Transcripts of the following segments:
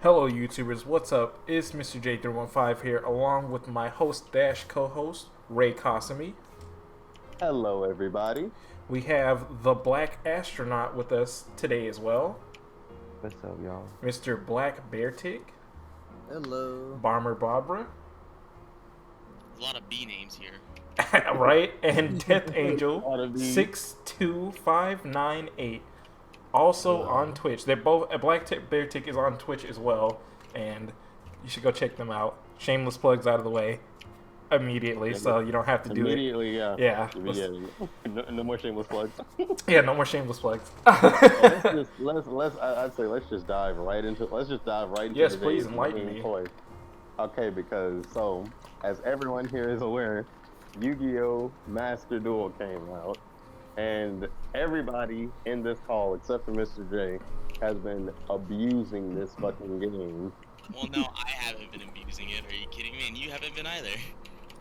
Hello YouTubers, what's up? It's Mr. J315 here along with my host dash co-host Ray Kasumi. Hello, everybody. We have the Black Astronaut with us today as well. What's up, y'all? Mr. Black Beartick. Hello. Bomberbarbara. A lot of B names here. Right? And Death Angel Lot of these. 62598. Also on Twitch. They're both Black Beartick is on Twitch as well, and you should go check them out. Shameless plugs out of the way immediately, so you don't have to do it. Immediately, yeah. Yeah. No more shameless plugs. Yeah, no more shameless plugs. I'd say let's just dive right into. Yes, today's please enlighten main me. point. Okay, because as everyone here is aware, Yu-Gi-Oh! Master Duel came out, and everybody in this call except for Mr. J has been abusing this fucking game. Well, no, I haven't been abusing it. Are you kidding me? And you haven't been either.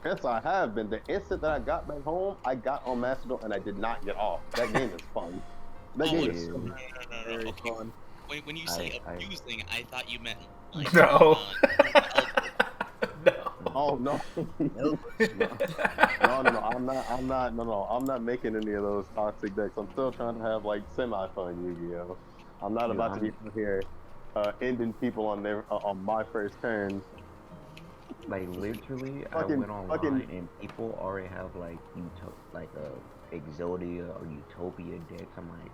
Yes, I have been. The instant that I got back home, I got on Master Duel and I did not get off. That game is fun. That game is No. Very Okay. fun. When you say abusing, I thought you meant like. No. No. Oh no. No, I'm not making any of those toxic decks. I'm still trying to have like semi-fun Yu-Gi-Oh. I'm not about to be out here ending people on my first turn. Like literally, I Fucking- went online and people already have like Exodia or Utopia decks. I'm like,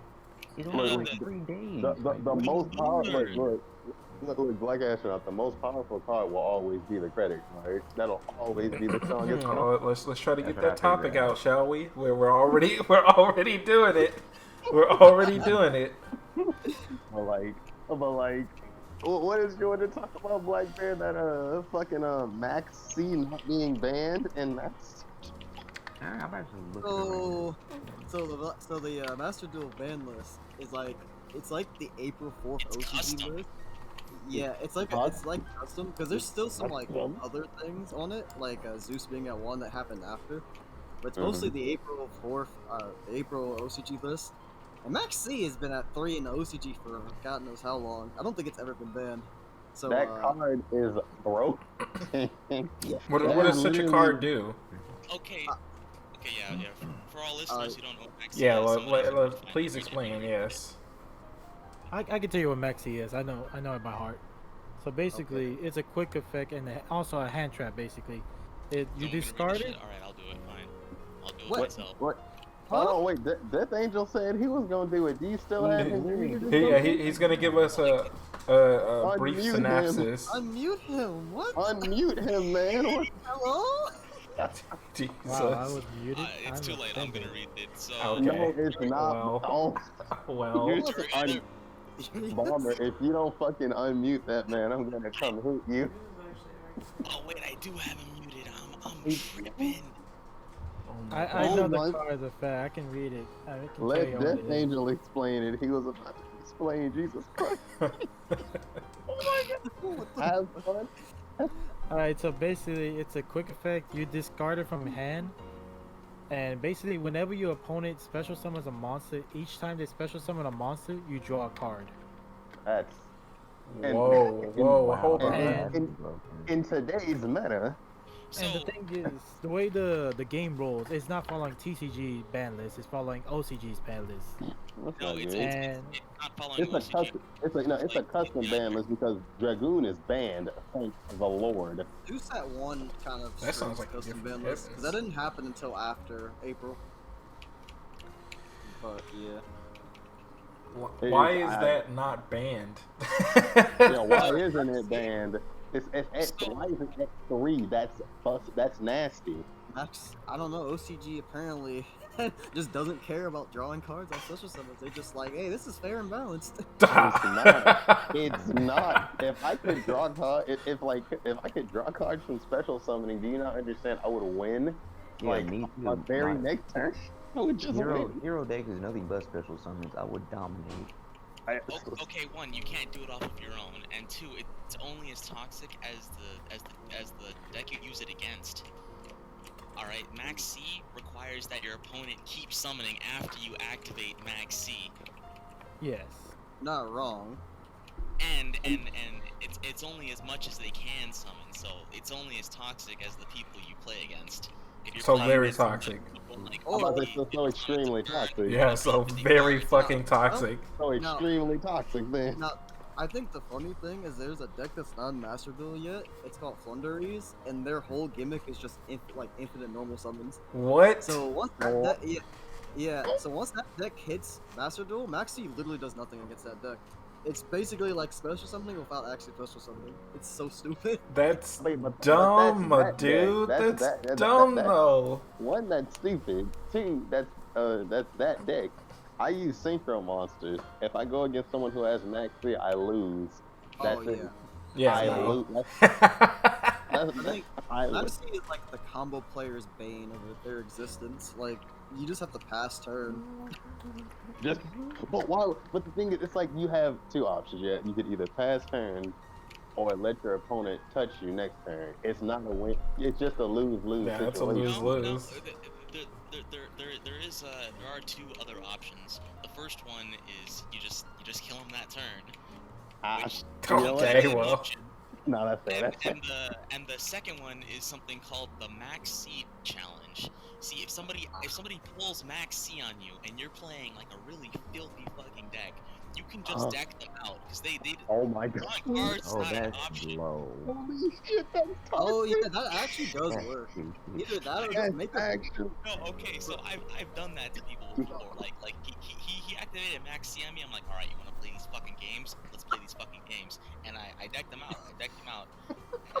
it's only Look, like 3 days. The Like, most powerful look, Black Astronaut, the most powerful card will always be the credit card. That'll always be the strongest card. Oh, let's try to get That's that what I topic figured out, shall we? We're already doing it. We're already doing it. But like, what is you want to talk about, Black Bear? That fucking Max C not being banned and that's. I'm actually looking So the Master Duel ban list is like the April 4th It's OCG custom. list. Yeah, it's like custom because there's still some like other things on it, like Zeus being at 1 that happened after. But it's mostly the April 4th, April OCG list. And Max C has been at 3 in the OCG for God knows how long. I don't think it's ever been banned. So That card is broke. What does such a card do? Okay. Okay. Yeah. For all listeners who don't know what Maxi Yeah, is, please explain. Yes. I can tell you what Maxi is. I know it by heart. So basically, it's a quick effect and also a hand trap. Basically, you discard it. All right, I'll do it. Fine. I'll do it What? myself. What? Oh wait, Death Angel said he was gonna do it. Do you still have him? He's gonna give us a brief Unmute him. synopsis. unmute him. What? Unmute him, man. What? Hello? Jesus. Wow, I was muted. It's too late. I'm gonna offended. read it. So. Okay. No, it's not. Well. Oh, Well, you Trigger un- Bomber, if you don't fucking unmute that man, I'm gonna come hit you. Oh wait, I do have him muted. I'm tripping. I Oh know my- the card is a fact. I can read it. I can tell Let you Death what it is. Angel explain it. He was about to explain Jesus Christ. Have fun. Alright, so basically, it's a quick effect. You discard it from hand, and basically, whenever your opponent special summons a monster, each time they special summon a monster, you draw a card. That's Whoa, hold on. And- in today's meta. So. And the thing is, the way the game rolls, it's not following TCG ban list. It's following OCG's ban list. That's No, not it's good. not following It's a OCG. custom. It's a custom ban list because Dragoon is banned. Thank the Lord. Zeus at 1 kind of That sounds like a custom different ban list, business. 'cause that didn't happen until after April. But yeah. Why is that not banned? Yeah, why isn't it banned? Why is it X3? That's nasty. Max, I don't know. OCG apparently just doesn't care about drawing cards on special summons. They're just like, hey, this is fair and balanced. It's not. It's not. If I could draw if I could draw cards from special summoning, do you not understand? I would win. Yeah, Like me too. my very next turn, I would just win. Hero deck is nothing but special summons. I would dominate. Okay, 1, you can't do it off of your own, and 2, it's only as toxic as the deck you use it against. All right, Max C requires that your opponent keep summoning after you activate Max C, Yes. Not wrong. and it's it's only as much as they can summon, so it's only as toxic as the people you play against. If you're So playing very against toxic. people like I'm about to Ruby, say so extremely toxic. Yeah, so very fucking toxic. So extremely toxic, then. Now, I think the funny thing is there's a deck that's not in Master Duel yet. It's called Flunderies, and their whole gimmick is just infinite normal summons. What? So once that so once that deck hits Master Duel, Maxi literally does nothing against that deck. It's basically like special something without actually special something. It's so stupid. That's But dumb, that dude. deck. That's dumb, though. One, that's stupid. Two, that's that deck. I use synchro monsters. If I go against someone who has max 3, I lose. That's Oh, it. Yeah. I no. lose. I think I lose. Maxi is like the combo player's bane of their existence. Like you just have to pass turn. Just, but why? But the thing is, it's like you have two options. Yeah, you could either pass turn, or let your opponent touch you next turn. It's not a win. It's just a lose-lose Yeah, it's a situation. lose-lose. There are two other options. The first one is you just kill him that turn. Which You know what? Okay, well. No, that's fair. That's fair. And the second one is something called the Max C challenge. See, if somebody pulls Max C on you and you're playing like a really filthy fucking deck, you can just deck them out because they Oh my god. drawing cards is Oh, not an that's option. low. Holy shit, that's toxic. Oh yeah, that actually does That's work. stupid. Either that or just That's make a actually. No, okay, so I've done that to people before. Like he activated Max C on me. I'm like, all right, you want to play these fucking games? Let's play these fucking games. And I decked them out. And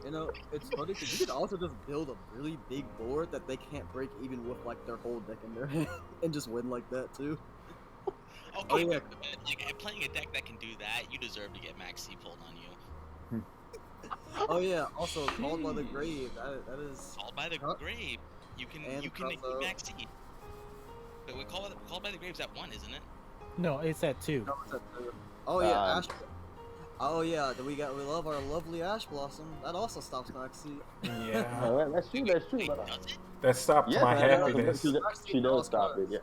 You know, it's funny because you could also just build a really big board that they can't break even with like their whole deck in their hand and just win like that too. okay, Oh, yeah. but like playing a deck that can do that, you deserve to get Max C pulled on you. Oh yeah, also Called by the Grave. That is. Called by the Huh? Grave. You can And negate also- Max C. But we called by the Grave's at 1, isn't it? No, it's at 2. No, it's at two. Oh yeah, Um, Ash. Oh yeah, we love our lovely Ash Blossom. That also stops Maxi. Yeah. No, that's true. That's true. Wait, But, does it? That stopped yes, my that- happiness. she does stop it. Yeah.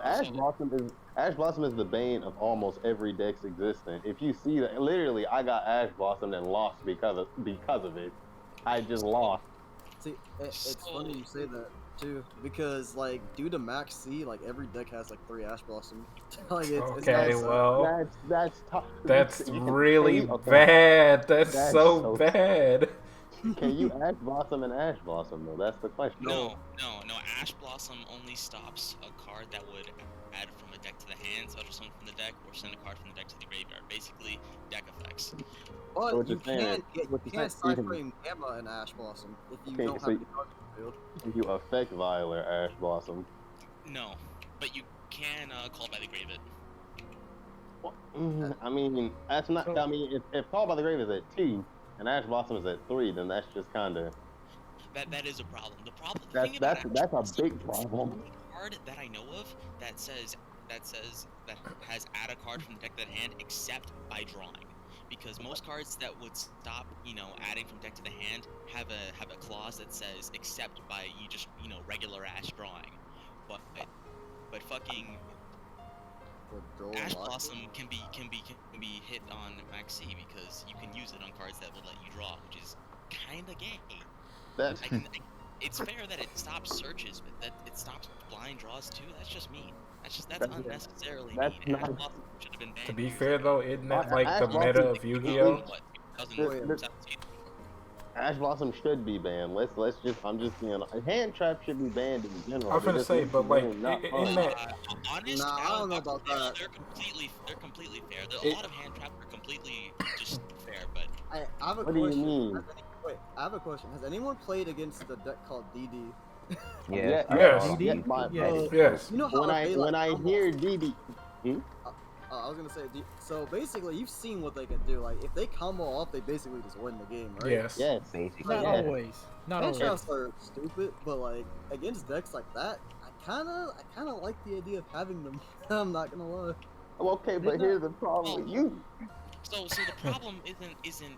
Ash Blossom is the bane of almost every deck's existence. If you see that, literally, I got Ash Blossom and lost because of it. I just lost. See, it's So- funny you say that too, because like due to Max C, like every deck has like 3 Ash Blossom. Like it's Okay, not- well, That's tough. that's You can- really okay. bad. That's That's so so- bad. Can you Ash Blossom and Ash Blossom though? That's the question. No. Ash Blossom only stops a card that would add from a deck to the hand, special summon from the deck, or send a card from the deck to the graveyard. Basically, deck effects. But What you you're saying- can't what you're can't saying- side frame Gamma and Ash Blossom if you Okay, don't so have any cards in the field. You affect Violet Ash Blossom. No, but you can call by the grave it. I mean, that's not. I mean, if Call by the Grave is at 2 and Ash Blossom is at 3, then that's just kind of. That is a problem. The problem. The That's thing about that's Ash a big Blossom, problem. the only card that I know of that has add a card from the deck to the hand except by drawing. Because most cards that would stop, adding from deck to the hand have a clause that says except by regular Ash drawing. But fucking Or Joel Ash Lock. Blossom can be hit on Maxi because you can use it on cards that will let you draw, which is kinda gay. That's It's fair that it stops searches, but that it stops blind draws too. That's just mean. That's That's- unnecessarily that's mean. not- Ash Blossom should have been banned. To be years fair ago. though, isn't that like Ash the Blossom- meta of Yu-Gi-Oh? What, This- 2017? Ash Blossom should be banned. I'm just hand trap should be banned in general. I was gonna It just say, makes but the like, game not in fun. that, Honest, Nah, I don't know about that. They're completely fair. A It- lot of hand traps are completely just fair, but I have a What do you question. mean? Wait, I have a question. Has anyone played against the deck called DD? Yes. Yes. Yes, my- Yes. yes. You know how When I they, like, when I combo- hear DD, I was gonna say, so basically, you've seen what they can do. Like, if they combo off, they basically just win the game, right? Yes. yes, Basically, Not Yeah. always. Not Hand always. traps are stupid, but like against decks like that, I kind of like the idea of having them. I'm not gonna lie. okay, but here's the problem with you. so the problem isn't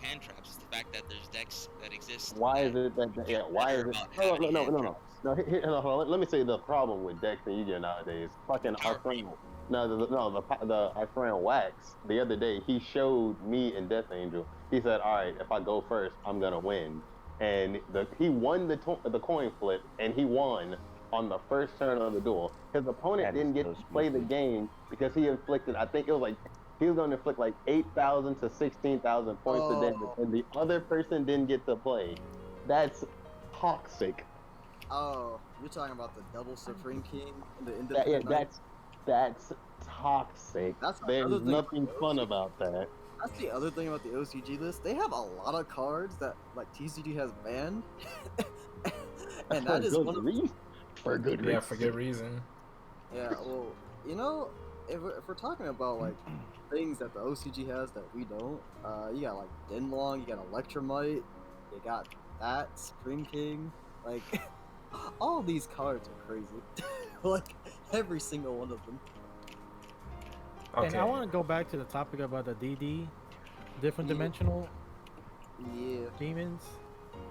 hand traps. It's the fact that there's decks that exist. Why is it that? Yeah, why is it? No. Here, hold on, let me say the problem with decks in Yu-Gi-Oh nowadays. Fucking Power Arcane. Our friend Wax the other day, he showed me and Death Angel. He said, "All right, if I go first, I'm gonna win." And he won the coin flip, and he won on the first turn of the duel. His opponent That didn't is get so to play the stupid. game because he inflicted. I think it was like he was going to inflict like 8,000 to 16,000 points of damage, Oh. and the other person didn't get to play. That's toxic. Oh, you're talking about the double Supreme King and the Yeah, Independent Knight? that's toxic. That's There's another thing nothing about fun OCG. about that. That's the other thing about the OCG list. They have a lot of cards that like TCG has banned, and that is one of For good reason. Yeah, for good reason. yeah. Well, you know, if we're talking about like things that the OCG has that we don't, you got like Denlong, you got Electromite, you got that Supreme King, like all these cards are crazy. Like every single one of them. Okay. And I want to go back to the topic about the DD, different dimensional Yeah. demons.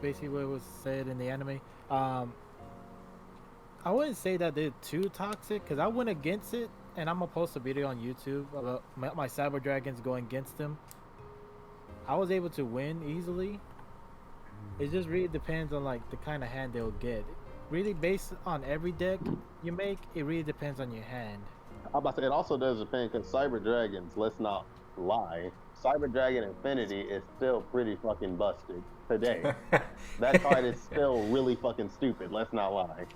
Basically, what was said in the anime. I wouldn't say that they're too toxic because I went against it, and I'm gonna post a video on YouTube about my Cyber Dragons going against them. I was able to win easily. It just really depends on like the kind of hand they'll get. Really, based on every deck you make, it really depends on your hand. I'm about to say, it also does depend because Cyber Dragons, let's not lie, Cyber Dragon Infinity is still pretty fucking busted today. That card is still really fucking stupid, let's not lie.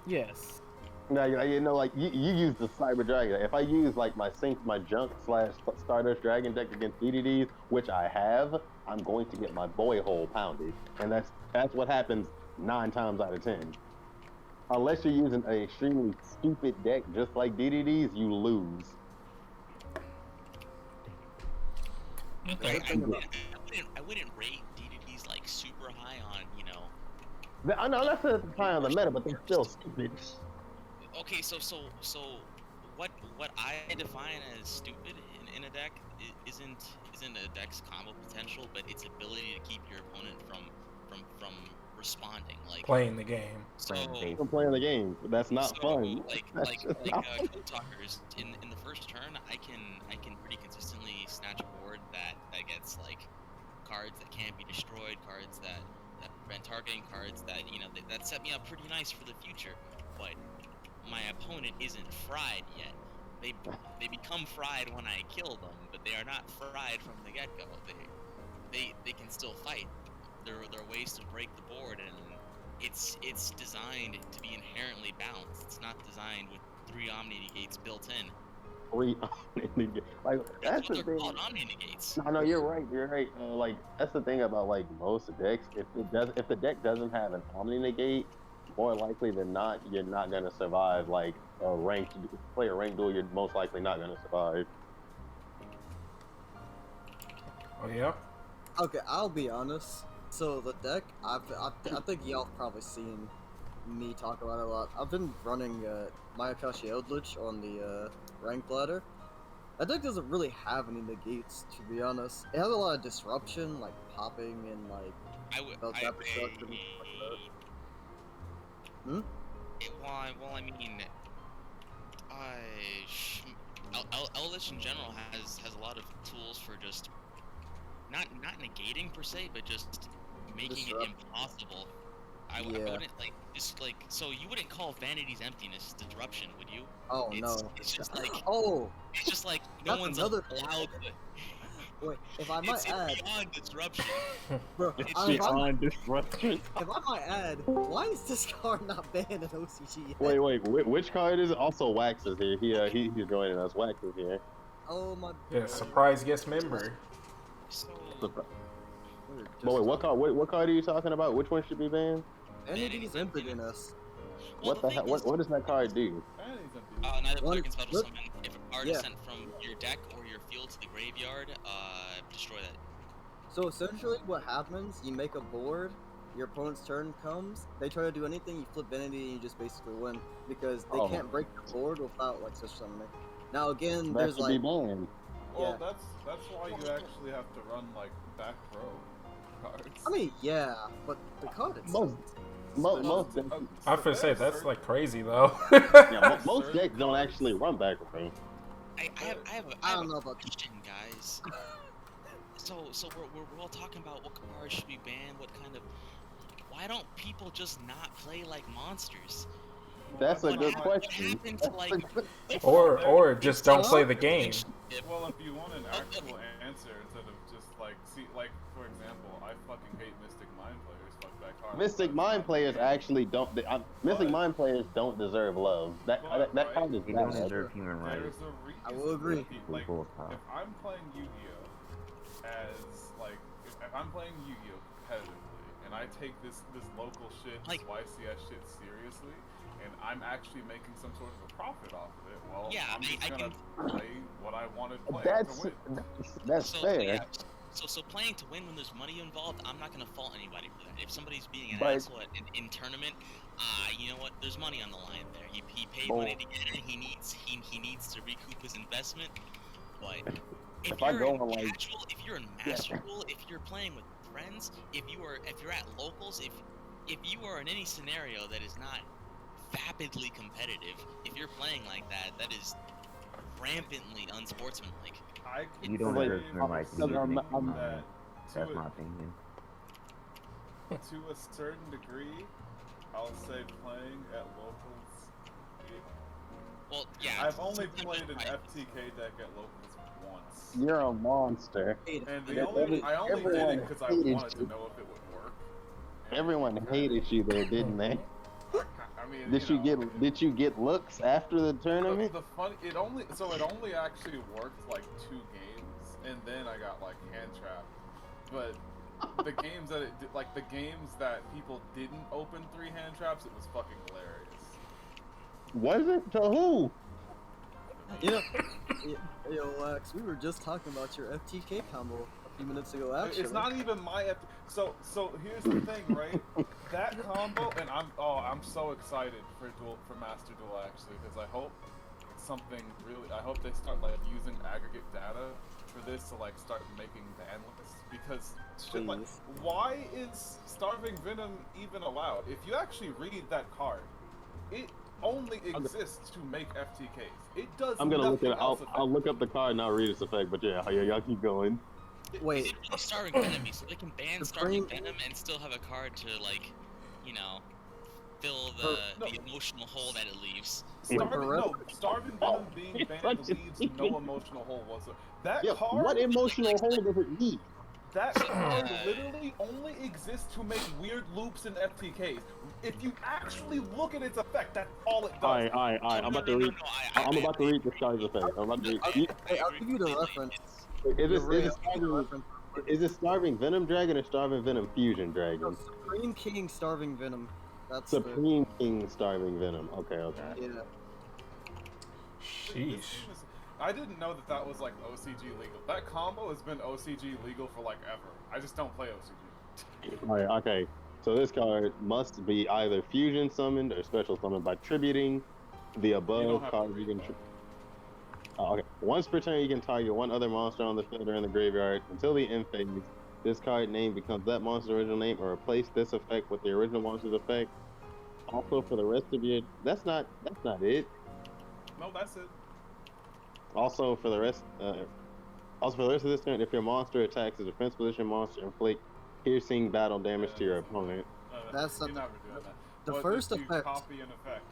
Yes. Now, you know, like, you use the Cyber Dragon. If I use, like, my junk / Stardust Dragon deck against DDDs, which I have, I'm going to get my boy hole pounded. And that's what happens 9 times out of 10. Unless you're using an extremely stupid deck just like DDDs, you lose. Okay. I wouldn't rate DDDs like super high on, you know. I know that's high on the meta, but they're still stupid. Okay, so what I define as stupid in a deck isn't a deck's combo potential, but its ability to keep your opponent from responding, like Playing the game. so. I'm playing the game. That's not fun. Like Code Talkers in the first turn, I can pretty consistently snatch a board that gets like cards that can't be destroyed, cards that prevent targeting, cards that that set me up pretty nice for the future. But my opponent isn't fried yet. They become fried when I kill them, but they are not fried from the get go. They can still fight. There are ways to break the board, and it's designed to be inherently balanced. It's not designed with 3 Omni Negates built in. 3 Omni Negates. Like, that's the what they're thing. called, Omni Negates. No, you're right. Like, that's the thing about like most decks. If the deck doesn't have an Omni Negate, more likely than not, you're not gonna survive. Like a ranked duel, you're most likely not gonna survive. Oh yeah. Okay, I'll be honest. So the deck, I think y'all probably seen me talk about it a lot. I've been running Mayakashi Eldritch on the ranked ladder. That deck doesn't really have any negates, to be honest. It has a lot of disruption, like popping and like. Well, I mean, Eldritch in general has a lot of tools for just not negating per se, but just making it impossible. I wouldn't so you wouldn't call Vanity's Emptiness disruption, would you? Oh no. It's just like it's just like no one's allowed to. Wait, if I might add, beyond disruption. Bro, It's beyond disruption. If I might add, why is this card not banned in OCG yet? Wait, which card is it? Also, Wacs is here. He's joining us. Wacs is here. Oh my. Yeah, surprise guest member. So. But wait, what card are you talking about? Which one should be banned? Vanity's Emptiness. What the hell? What does that card do? Neither player can special summon. If a card is sent from your deck or your field to the graveyard, destroy that. So essentially, what happens? You make a board. Your opponent's turn comes. They try to do anything. You flip Vanity, and you just basically win because they can't break the board without like special summoning. Now again, there's like. Banned. Well, that's why you actually have to run like back row cards. I mean, yeah, but the card itself. Most I have to say that's like crazy though. yeah, most decks don't actually run back row. I don't know about question, guys. So we're all talking about what cards should be banned, what kind of. Why don't people just not play like monsters? That's a What good What question. happened to like? Or just don't play the game. Well, if you want an actual answer instead of just like for example, I fucking hate Mystic Mind players. Fuck that card. Mystic Mind players actually don't. Mystic Mind players don't deserve love. That card is They don't bad. deserve human rights. There's a reason. I will agree. Like, Bull crap. if I'm playing Yu-Gi-Oh as like if I'm playing Yu-Gi-Oh competitively and I take this local shit, Like- this YCS shit seriously, and I'm actually making some sort of a profit off of it, well, Yeah, I'm just I gonna play what I want to play That's to win. that's So, fair. yeah, so playing to win when there's money involved, I'm not gonna fault anybody for that. If somebody's being an But- asshole in tournament, you know what? There's money on the line there. He paid Oh. money to get it. He needs to recoup his investment. But If I you're go in on, like- casual, if you're in master duel, if you're playing with friends, if you're at locals, if you are in any scenario that is not vapidly competitive, if you're playing like that, that is rampantly unsportsmanlike. I can You don't say deserve human rights. I'm- You I'm- make I'm- money. that That's to my opinion. to a certain degree, I'll say playing at locals. Well, yeah. I've only sometimes played an right. FTK deck at locals once. You're a monster. And Yeah, I only did everyone it because I hated wanted to you. know if it would work. And Everyone hated you there, didn't they? I mean, Did you get looks after the tournament? The fun it only actually worked like 2 games, and then I got like hand trapped. But the games that it did, like the games that people didn't open 3 hand traps, it was fucking hilarious. Was it to who? Yo, Wax, we were just talking about your FTK combo a few minutes ago, actually. It's not even my so here's the thing, right? That combo, and I'm so excited for Master Duel actually, because I hope I hope they start like using aggregate data for this to like start making ban lists, because shit, like, Please. why is Starving Venom even allowed? If you actually read that card, it only exists to make FTKs. It does I'm gonna look nothing at it. else I'll look up the card and I'll read its effect. But yeah, y'all keep going. Wait, Starving Venom, so they can ban The Starving brain- Venom and still have a card to like, you know, fill no. the emotional hole that it leaves. Starving Venom being banned leaves no emotional hole whatsoever. That Yeah, card, what emotional hole does it need? that card literally only exists to make weird loops in FTKs. If you actually look at its effect, that's all it does. Alright. I'm about to read. I'm about to read this card's effect. I'm about to read. I'll give you the reference. Is it Starving Venom Dragon or Starving Venom Fusion Dragon? Supreme King Starving Venom. That's Supreme King Starving Venom. Okay. the yeah. Sheesh. I didn't know that was like OCG legal. That combo has been OCG legal for like ever. I just don't play OCG. Alright. Okay. So this card must be either fusion summoned or special summoned by tributing the You don't above have card. to You read can. that. Okay. Once per turn, you can target one other monster on the field or in the graveyard until the end phase. This card name becomes that monster's original name, or replace this effect with the original monster's effect. Also, for the rest of your, that's not it. No, that's it. Also, for the rest of this turn, if your monster attacks a defense position monster, inflict piercing battle damage to your opponent. That's you're the- never doing that. the But first if you effect- copy an effect.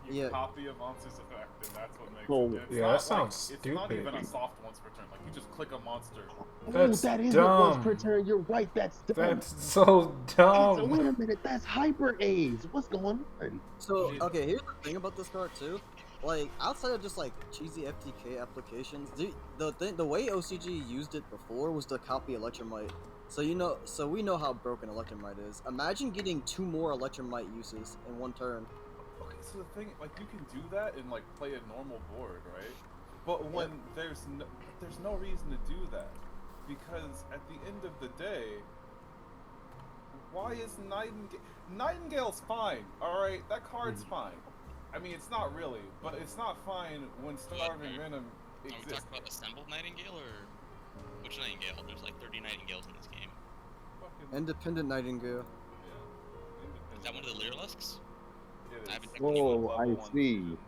You Yeah. copy a monster's effect, and that's what makes Oh, it. It's yeah, not that sounds It's not stupid. even a soft once per turn. Like you just click a monster. That's that is dumb. it once per turn. You're right. That's dumb. That's so So dumb. wait a minute. That's hyper A's. What's going on? So okay, here's the thing about this card too. Like outside of just like cheesy FTK applications, the way OCG used it before was to copy Electromite. So we know how broken Electromite is. Imagine getting 2 more Electromite uses in one turn. Okay, so the thing, like, you can do that and like play a normal board, right? But when there's no reason to do that, because at the end of the day, why is Nightingale's fine? All right, that card's fine. I mean, it's not really, but it's not fine when Starving Venom Are we exists. talking about assembled Nightingale or which Nightingale? There's like 30 Nightingales in this game. Fucking, Independent Nightingale. Is that one of the Lyrilusks? It I is. haven't Oh, Level I 1 see. fusion.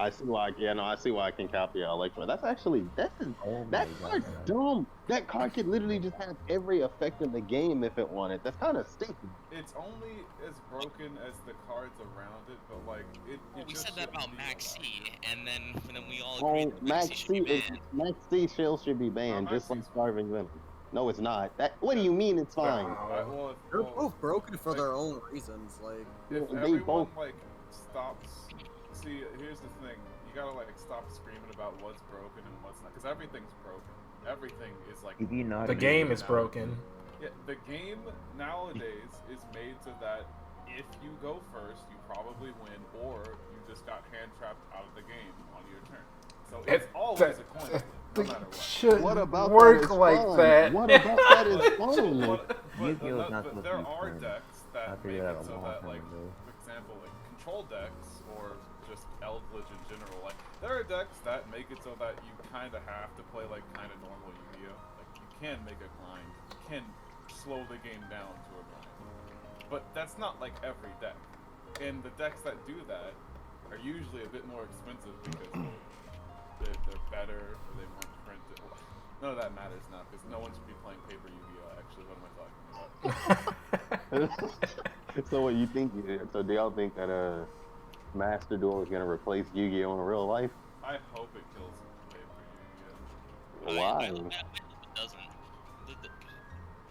I see why. Yeah, no, I see why I can copy y'all like for. That's actually Oh my that card's god. dumb. That card could literally just have every effect in the game if it wanted. That's kind of stupid. It's only as broken as the cards around it, but like it. Well, it we just said that shouldn't about be Max allowed. C, and then we all agreed Oh, that Max C should be banned. Max C shield should be banned, Max just like C's fine. starving venom. No, it's not. That. What do you mean it's fine? Well, They're both broken for like, their own reasons. Like, if They everyone both- like stops, see, here's the thing: you gotta like stop screaming about what's broken and what's not, because everything's broken. Everything is like If you not The game is broken. Yeah, the game nowadays is made so that if you go first, you probably win, or you just got hand trapped out of the game on your turn. So it's always a coin flip, no matter what. Should What about work that is like fun? that. What about that is fun? Yu-Gi-Oh's not But supposed there to be are fun. decks I that make figured it that out a so long that, time like, ago. for example, like control decks or just Eldritch in general, like there are decks that make it so that you kind of have to play like kind of normal Yu-Gi-Oh. Like you can make a grind, you can slow the game down to a grind, but that's not like every deck. And the decks that do that are usually a bit more expensive because they're better or they weren't printed. None of that matters now because no one should be playing paper Yu-Gi-Oh. Actually, what am I talking about? So what you think? So do y'all think that Master Duel is gonna replace Yu-Gi-Oh in real life? I hope it kills paper Yu-Gi-Oh. Why? I hope it doesn't.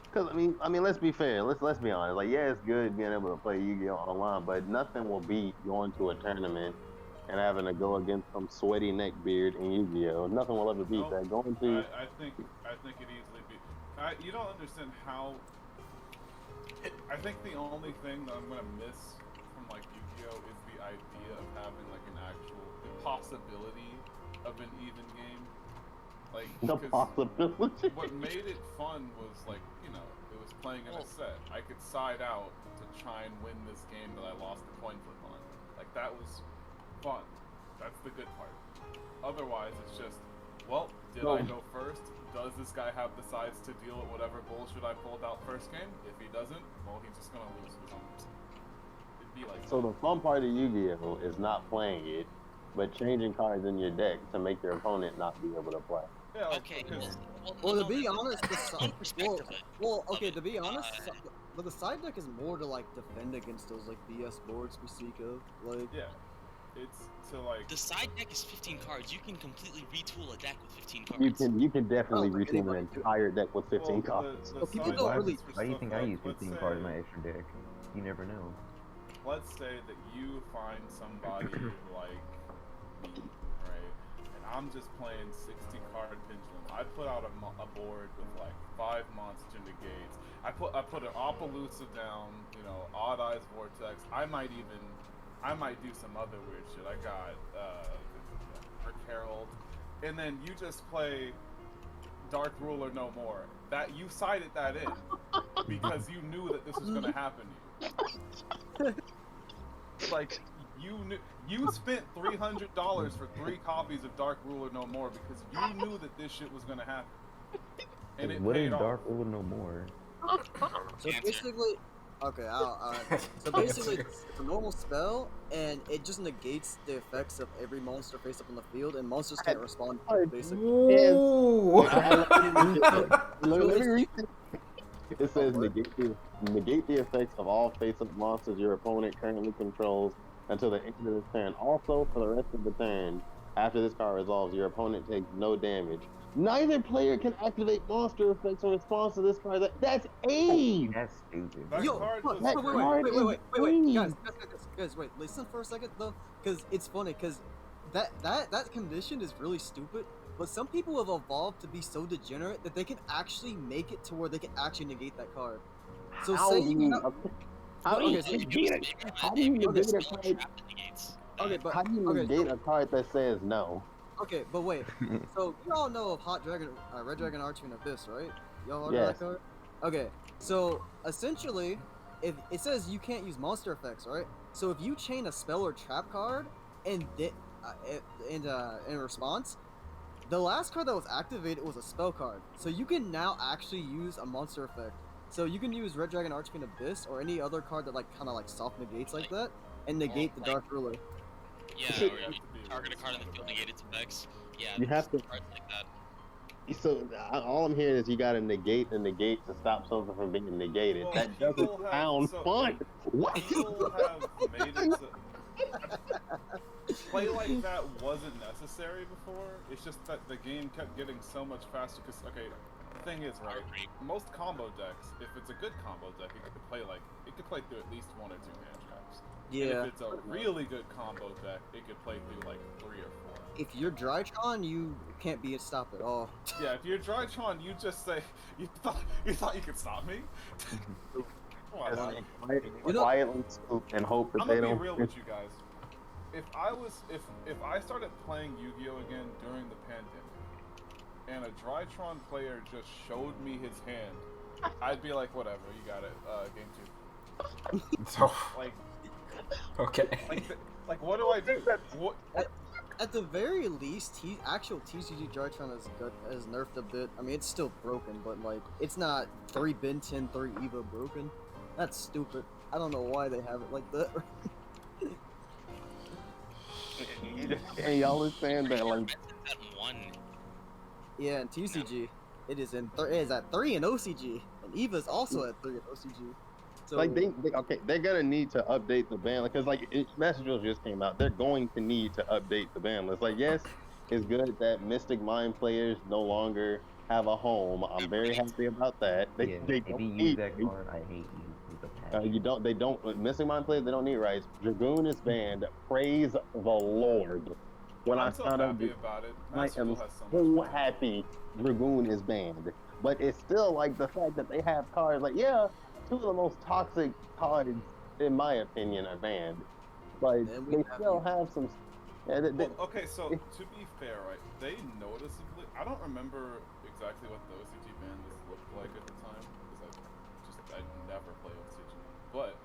Because I mean, let's be fair. Let's be honest. Like, yeah, it's good being able to play Yu-Gi-Oh online, but nothing will beat going to a tournament and having to go against some sweaty neckbeard in Yu-Gi-Oh. Nothing will ever beat Nope. that. Going to I think it easily be. You don't understand how. I think the only thing that I'm gonna miss from like Yu-Gi-Oh is the idea of having like an actual possibility of an even game. Like the because possibility. what made it fun was like it was playing in a set. I could side out to try and win this game that I lost the coin flip on. Like that was fun. That's the good part. Otherwise, it's just, well, did I go first? Does this guy have the sides to deal with whatever bullshit I pulled out first game? If he doesn't, well, he's just gonna lose his own. It'd be like So the fun part of Yu-Gi-Oh is not playing it, but changing cards in your deck to make your opponent not be able to play. yeah, like, Okay, because well, no, to be no, honest, the that's side, one perspective well, okay, of to it. be honest, but the side deck is more to like defend against those like BS boards we speak of. Like, yeah, it's to like The side deck is 15 cards. You can completely retool a deck with 15 cards. You can definitely Oh, retool an anybody. entire deck with 15 well, cards. The Well, people side don't decks really- for Why do you stuff think I like, use let's 15 cards in say- my extra deck? You never know. Let's say that you find somebody like me, right? And I'm just playing 60 card pendulum. I put out a board with like 5 monster negates. I put an Appaloosa down, Odd Eyes Vortex. I might do some other weird shit. I got Dark Herald. And then you just play Dark Ruler No More. That you sided that in because you knew that this was gonna happen to you. Like you spent $300 for 3 copies of Dark Ruler No More because you knew that this shit was gonna happen, and it What is paid off. Dark Ruler No More? so Answer. basically, okay, so basically, it's a normal spell, and it just negates the effects of every monster face up on the field, and monsters can't respond to it, basically. Ooh. Let me read it. It says negate the effects of all face-up monsters your opponent currently controls until the end of this turn. Also, for the rest of the turn, after this card resolves, your opponent takes no damage. Neither player can activate monster effects in response to this card. That's AIDS! That's stupid. That Yo, card look, was wait, guys, wait, listen for a second though, because it's funny, because that condition is really stupid, but some people have evolved to be so degenerate that they can actually make it to where they can actually negate that card. So How say do you you have, how do okay, you so- negate it? How do you negate a card? okay, but How do you okay, negate a card that says no? okay, but wait, so you all know of Hot Dragon, Red Dragon Arching Abyss, right? Y'all heard Yes. of that card? Okay, so essentially, if it says you can't use monster effects, right? So if you chain a spell or trap card, and in response, the last card that was activated was a spell card. So you can now actually use a monster effect. So you can use Red Dragon Archfiend Abyss or any other card that like kind of like soft negates like that, and negate the like- Dark Ruler. Yeah, You or have to be target a card on the field, negate its effects. Yeah, You have to. cards like that. So all I'm hearing is you gotta negate the negate to stop something from being negated. Well, That doesn't people have- sound so- fun. What? People have made it so play like that wasn't necessary before. It's just that the game kept getting so much faster. Because okay, the thing is, right? Most combo decks, if it's a good combo deck, it could play through at least 1 or 2 hand traps. Yeah. And if it's a really good combo deck, it could play through like 3 or 4. If you're Drytron, you can't be stopped at all. Yeah, if you're Drytron, you just say you thought you could stop me. Come on, man. Quietly scoop and hope that I'm they gonna don't. be real with you guys. If I started playing Yu-Gi-Oh again during the pandemic, and a Drytron player just showed me his hand, I'd be like, whatever, you got it, game 2. So, Like, okay. like what do I do? What? At the very least, actual TCG Drytron has nerfed a bit. I mean, it's still broken, but like, it's not 3 Ben 10, 3 Eva broken. That's stupid. I don't know why they have it like that. And y'all are saying that like At 1. Yeah, in TCG, it is at 3 in OCG, and Eva's also at 3 in OCG. So like they're gonna need to update the ban because like Master Duel just came out. They're going to need to update the ban list. Like yes, it's good that Mystic Mind players no longer have a home. I'm very happy about that. They Yeah, they if don't you use need that card, I hate you with a passion. they don't Mystic Mind players, they don't need rights. Dragoon is banned. Praise the Lord. When I I'm so found out happy about it. I Master am Duel has so so much happy Dragoon is banned. But it's still like the fact that they have cards like, yeah, 2 of the most toxic cards, in my opinion, are banned. But And we they have still you. have some. Yeah, Well, okay, so to be fair, right, they noticeably. I don't remember exactly what the OCG ban list looked like at the time because I never play OCG. But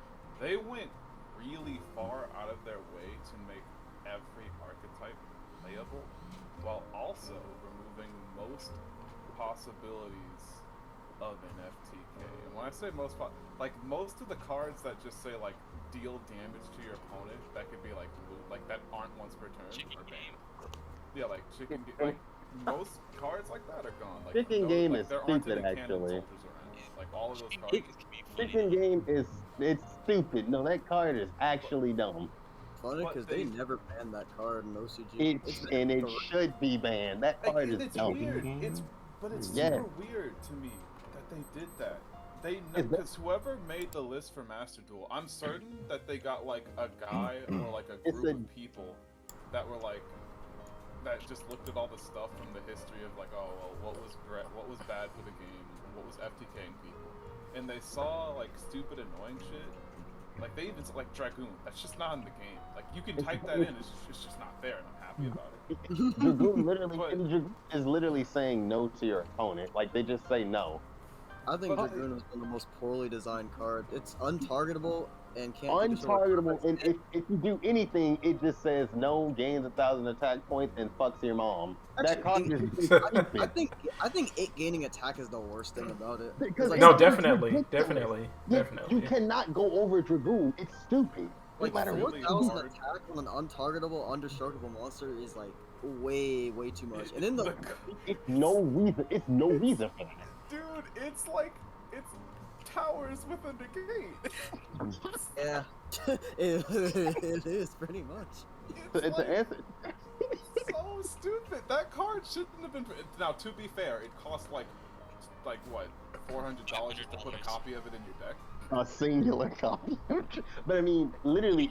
they went really far out of their way to make every archetype playable, while also removing most possibilities of an FTK. And when I say most, like most of the cards that just say like deal damage to your opponent, that could be like loot, like that aren't once per turn. Chicken are game. banned. Yeah, like chicken game. Like most cards like that are gone. Like Chicken game like, is there aren't stupid, any cannon actually. soldiers around. Like all of those cards. Chicken game can be funny. Chicken game it's stupid. No, that card is actually dumb. funny But because they- they never banned that card in OCG. It should be banned. That Like, card and is it's dumb. weird. But it's Yeah. super weird to me that they did that. They Is that- because whoever made the list for Master Duel, I'm certain that they got like a guy or like a It's group a- of people that were like that just looked at all the stuff from the history of like, oh well, what was bad for the game, what was FTKing people, and they saw like stupid annoying shit. Like they even like Dragoon. That's just not in the game. Like you can type that in. It's just not there, and I'm happy about it. Dragoon literally But- Dragoon is literally saying no to your opponent. Like they just say no. I think But- Dragoon is one of the most poorly designed cards. It's untargetable and can't be destroyed. Untargetable, and if you do anything, it just says no, gains 1,000 attack points, and fucks your mom. That card is I think it gaining attack is the worst thing about it. Because Like, No, it's definitely, ridiculous. definitely. You cannot go over Dragoon. It's stupid. No like matter what. really you 4,000 do. hard. attack on an untargetable, undestructible monster is like way too much. And then the It's no reason. It's no reason for that. Dude, it's like it's towers with a negate. yeah, it is pretty much. It's like, an answer. so stupid. That card shouldn't have been. Now, to be fair, it cost like what, $400 just to put a copy of it in your deck. A singular copy. But I mean, literally,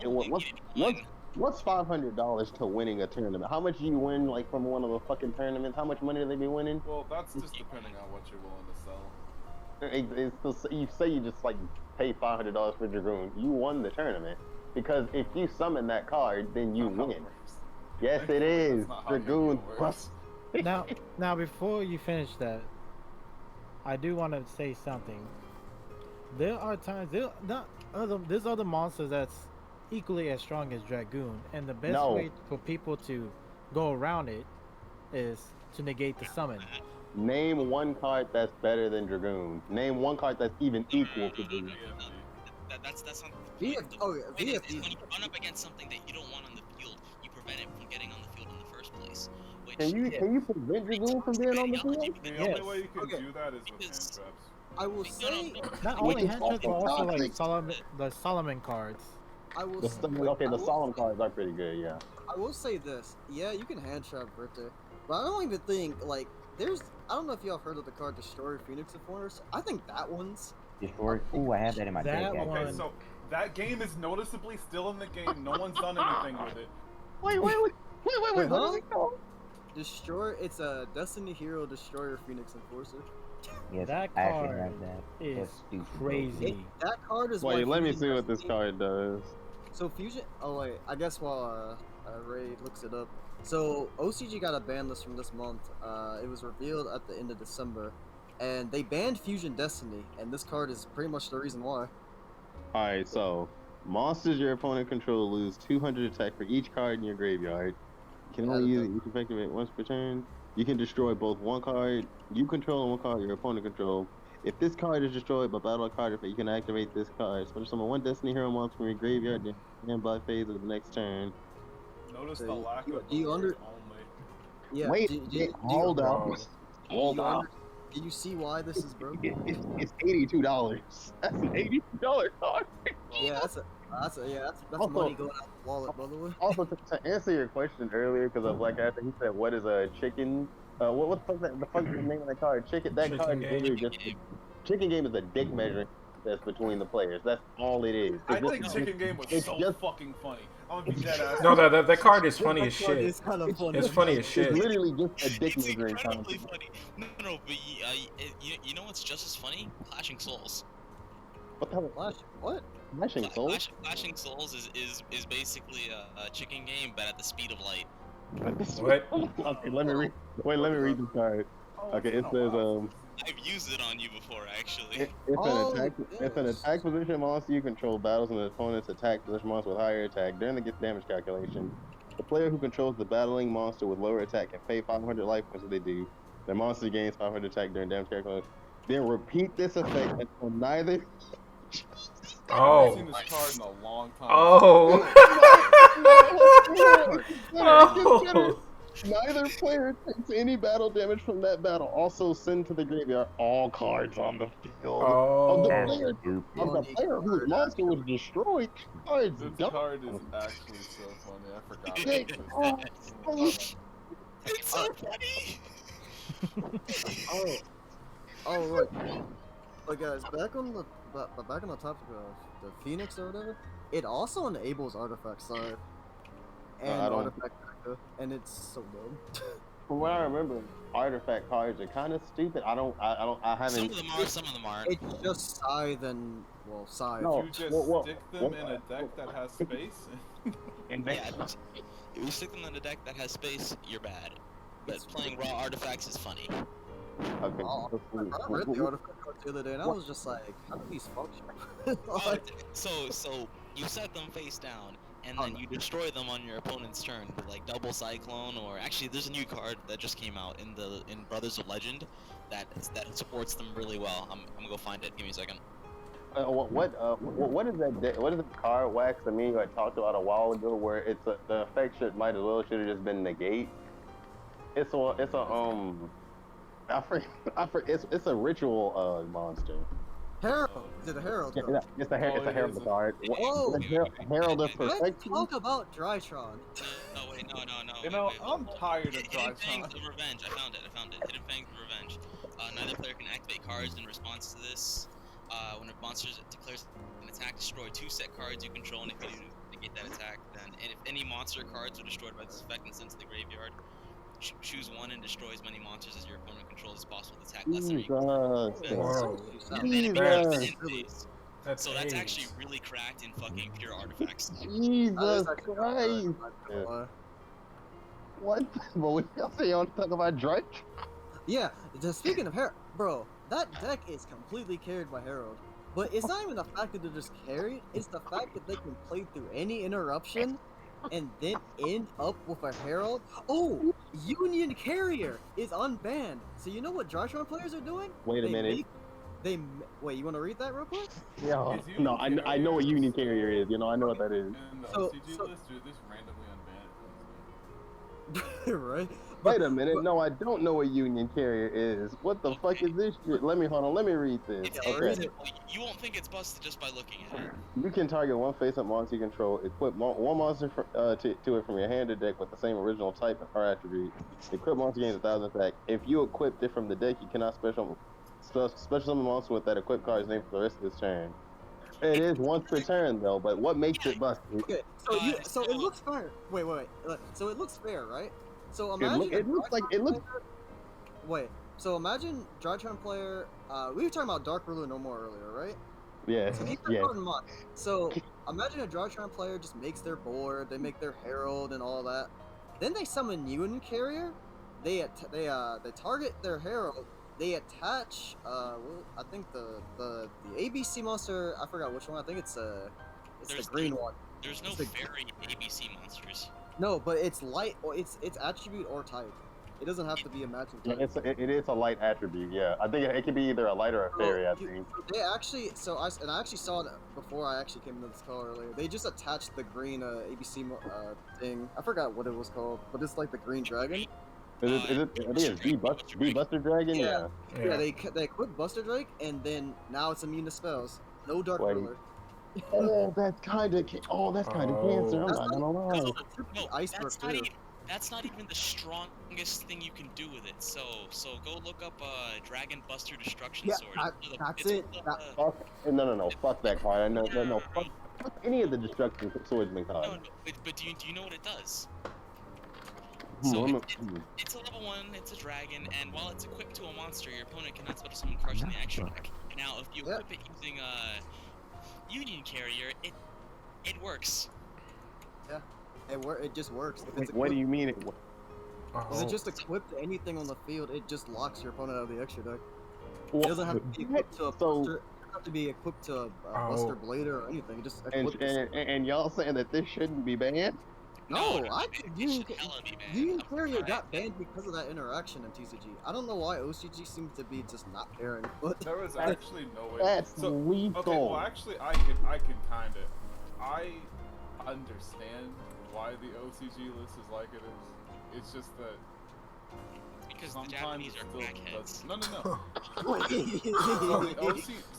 what's $500 to winning a tournament? How much do you win, like, from one of the fucking tournaments? How much money do they be winning? Well, that's just depending on what you're willing to sell. You say you just, like, pay $500 for Dragoon. You won the tournament. Because if you summon that card, then you Not how it win. works. Yes, it is. That's not how Dragoon Yu-Gi-Oh works. plus. Now, before you finish that, I do want to say something. There are times there's other monsters that's equally as strong as Dragoon, and the best No. way for people to go around it is to negate the summon. Name one card that's better than Dragoon. Name one card that's even equal to Dragoon. That's not. VF, oh yeah, It is, VFD. when you run up against something that you don't want on the field, you prevent it from getting on the Can you prevent Dragoon from being on the field? The only way you can Okay. do that is with hand Because- traps. I will say, Not Which only is hand traps, but also also like toxic. the Solomon cards. I will. The, say, okay, I the will- solemn cards are pretty good, yeah. I will say this. Yeah, you can hand trap Richter, but I don't even think like there's. I don't know if y'all have heard of the card Destroyer Phoenix Enforcers. I think that one's. Destroy. Ooh, I have that in my That deck. one- actually. Okay, so that game is noticeably still in the game. No one's done anything with it. Wait, Wait, what huh? is it called? Destroyer. It's a Destiny Hero Destroyer Phoenix Enforcer. Yes, That I actually card have that. is That's stupid. crazy. That card is. Wait, why let me Fusion see what this Destiny- card does. So Fusion. Oh wait, I guess while Ray looks it up. So OCG got a ban list from this month. It was revealed at the end of December, and they banned Fusion Destiny, and this card is pretty much the reason why. Alright, so monsters your opponent control lose 200 attack for each card in your graveyard. You can only use each effective event once per turn. You can destroy both one card you control and one card your opponent control. If this card is destroyed by battle card effect, you can activate this card. Special summon one Destiny Hero monster from your graveyard then standby phase of the next turn. Notice So the lack do of you the word under- only. Yeah. Wait, do hold you, up. Hold up. Do you see why this is broken? It's $82. That's an $82 card. Yeah, that's Also- money going out the wallet, by the way. Also, to answer your question earlier, because of Black After, he said, "What is a chicken?" What the fuck? The fuck is the name of that card? Chicken. That Chicken card is game. literally just chicken game is a dick measuring that's between the players. That's all it is. I It's think just- Chicken Game was it's so just- fucking funny. I'm gonna be dead ass. No, that card is funny as That card shit. is kind of funny. It's funny as It's shit. literally just a dick It's measuring incredibly contest. funny. No, but you know what's just as funny? Clashing Souls. What the hell? Flash, what? Flashing Souls? Clashing Souls is basically a chicken game, but at the speed of light. What? Okay, let me read. Wait, let me read this card. Oh, Okay, it's it been a says while. I've used it on you before, actually. It's Oh, an attack. It's an yes. attack position monster you control battles an opponent's attack position monster with higher attack during the get damage calculation. The player who controls the battling monster with lower attack can pay 500 life points if they do. The monster gains 500 attack during damage calculation. Then repeat this effect until neither. I haven't seen Oh. this card in a long time. Oh. Oh. Neither player takes any battle damage from that battle. Also, send to the graveyard all cards on the field of the Oh. player. Stupid. Of the player whose monster was destroyed. Cards This don't. card is actually so funny. I forgot. Dick. about this. It's so funny. Oh, look. But guys, back on the topic of the Phoenix or whatever, it also enables artifact side and I don't- artifact Echo, and it's so dumb. From what I remember, artifact cards are kind of stupid. I Some haven't. of them are, some of them aren't. It's just Scythe and Scythe. No. You just Well, stick them in a deck that has space. Yeah, if you stick them in a deck that has space, you're bad. But playing raw artifacts is funny. Okay. Oh, I read the artifact card the other day, and I was just like, how do these function? Like, So you set them face down, and then you destroy them on your opponent's turn with like double cyclone, or actually there's a new card that just came out in Brothers of Legend that supports them really well. I'm gonna go find it. Give me a second. What is that? What is the card Wax to me? I talked about a while ago, where the effect might as well should have just been negate. It's a ritual monster. Herald! Is it a Herald? Yeah, card? it's a herald it card. is. Oh. Herald of Let's perfection. talk about Drytron. No, wait, no. You know, wait, I'm tired of Hidden Fangs Drytron. of Revenge. I found it. Hidden Fangs of Revenge. Neither player can activate cards in response to this. When a monster declares an attack, destroy 2 set cards you control, and if you negate that attack, then and if any monster cards are destroyed by this effect and sent to the graveyard, choose one and destroy as many monsters as your opponent controls as possible with attack less than equal. Whoa. And then it Jesus. becomes an phase. That's So that's AIDS. actually really cracked in fucking pure artifacts. Jesus Christ! What? But we also want to talk about Drake. Yeah, just speaking of Herald, bro, that deck is completely carried by Herald. But it's not even the fact that they're just carried, it's the fact that they can play through any interruption and then end up with a Herald. Oh, Union Carrier is unbanned. So you know what Drytron players are doing? Wait a They minute. wait, you want to read that real quick? Yeah. Is Union No, I know what Carrier- Union Carrier is. You know, I know what that is. In the So- OCG so- list, dude, this randomly unbanned. Right? Wait a minute. No, I don't know what union carrier is. What the fuck is this shit? Let me read this. It's Okay. very simple. You won't think it's busted just by looking at it. You can target one face-up monster you control, equip one monster to it from your hand or deck with the same original type or attribute. The equipped monster gains 1,000 attack. If you equipped it from the deck, you cannot special summon monster with that equipped card's name for the rest of this turn. It is once per turn though, but what makes it busted? Okay, so it looks fair. Wait. So it looks fair, right? So It, imagine it looks like it looks. Wait. So imagine Drytron player. We were talking about Dark Ruler no more earlier, right? Yeah, So keep that yeah. in mind. So imagine a Drytron player just makes their board, they make their herald and all that. Then they summon Union Carrier. They target their herald. They attach. I think the ABC monster. I forgot which one. I think it's the green one. There's no fairy ABC monsters. No, but it's light or it's attribute or type. It doesn't have to be a matching Yeah, type. it is a light attribute. Yeah, I think it could be either a light or a fairy. I think. They actually, I actually saw it before I actually came into this call earlier. They just attached the green ABC thing. I forgot what it was called, but it's like the green dragon. Is it? I think it's B Buster Dragon. Yeah. Yeah, they equip Buster Drake, and then now it's immune to spells. No Dark Wait. Ruler. Oh, that's kind of cancer. I'm not gonna lie. No, Iceberg too. that's not even the strongest thing you can do with it. So go look up Dragon Buster Destruction Yeah, Sword. that's It's it. one of the- No. Fuck that card. No. Fuck any of the destruction swordsman No, cards. no, but do you know what it does? Hmm, So I'm it's a level 1, it's a dragon, and while it's equipped to a monster, your opponent cannot special summon cards from the extra deck. Now, if you equip it using Union Carrier, it works. It just works. If it's what do equipped- you mean? If it just equipped to anything on the field, it just locks your opponent out of the extra deck. Well, It doesn't have to be equipped to a so- Buster. It doesn't have to be equipped to a Buster Blader or anything. It just and, equipped to- and y'all saying that this shouldn't be banned? No, it Union should hella be banned. Union I'm Carrier surprised. got banned because of that interaction in TCG. I don't know why OCG seems to be just not caring, but There was actually no way. That's so, lethal. okay, well, actually, I can kind of. I understand why the OCG list is like it is. It's just that Because the sometimes Japanese it are still crackheads. does. No.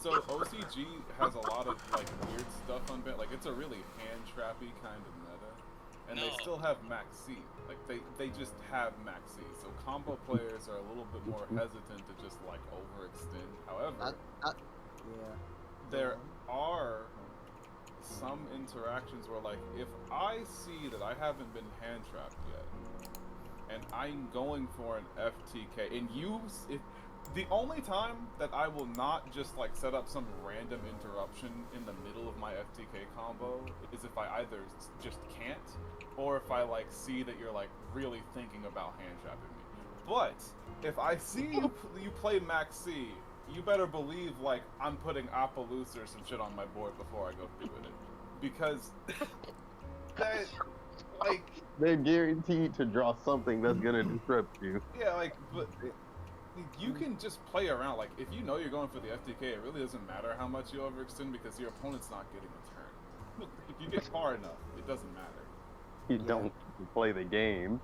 So OCG has a lot of like weird stuff on it. Like it's a really hand trappy kind of meta, and they No. still have Max C. Like they just have Max C. So combo players are a little bit more hesitant to just like overextend. However, yeah. there are some interactions where like if I see that I haven't been hand trapped yet and I'm going for an FTK and if the only time that I will not just like set up some random interruption in the middle of my FTK combo is if I either just can't or if I like see that you're like really thinking about hand trapping me. But if I see you play Max C, you better believe like I'm putting Appaloosa or some shit on my board before I go through with it, because that like They're guaranteed to draw something that's gonna disrupt you. yeah like but you can just play around. Like if you know you're going for the FTK, it really doesn't matter how much you overextend because your opponent's not getting a turn. If you get far enough, it doesn't matter. You don't play the game.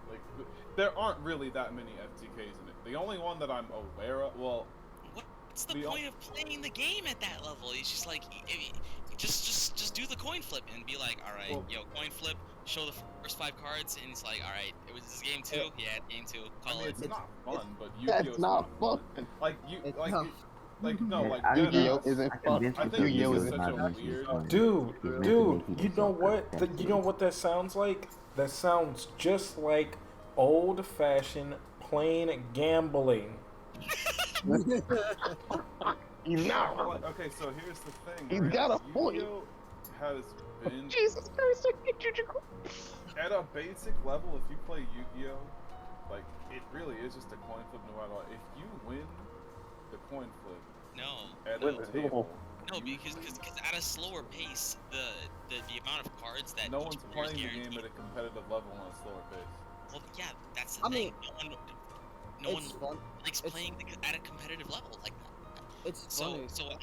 Like there aren't really that many FTKs in it. The only one that I'm aware of, well. What's the point of playing the game at that level? It's just like, just do the coin flip and be like, all right, coin flip, show the first 5 cards, and it's like, all right, it was this game 2, yeah, game 2, call it. It's not fun, but Yu-Gi-Oh's That's not fun. Like Yu-Gi-Oh isn't fun. I think Yu-Gi-Oh is isn't such a fun. weird. Dude, you know what? You know what that sounds like? That sounds just like old-fashioned plain gambling. He's not. Like, okay, so here's the thing. He's right? got a point. Yu-Gi-Oh has been Jesus Christ, I get you. at a basic level. If you play Yu-Gi-Oh, like it really is just a coin flip no matter what. If you win the coin flip at the table, No, because at a slower pace, the amount of cards that no each one's player is playing the game guaranteed- at a competitive level on a slower pace. Well, yeah, that's the I thing. mean, No one it's fun. likes it's- playing at a competitive level like that. It's So funny.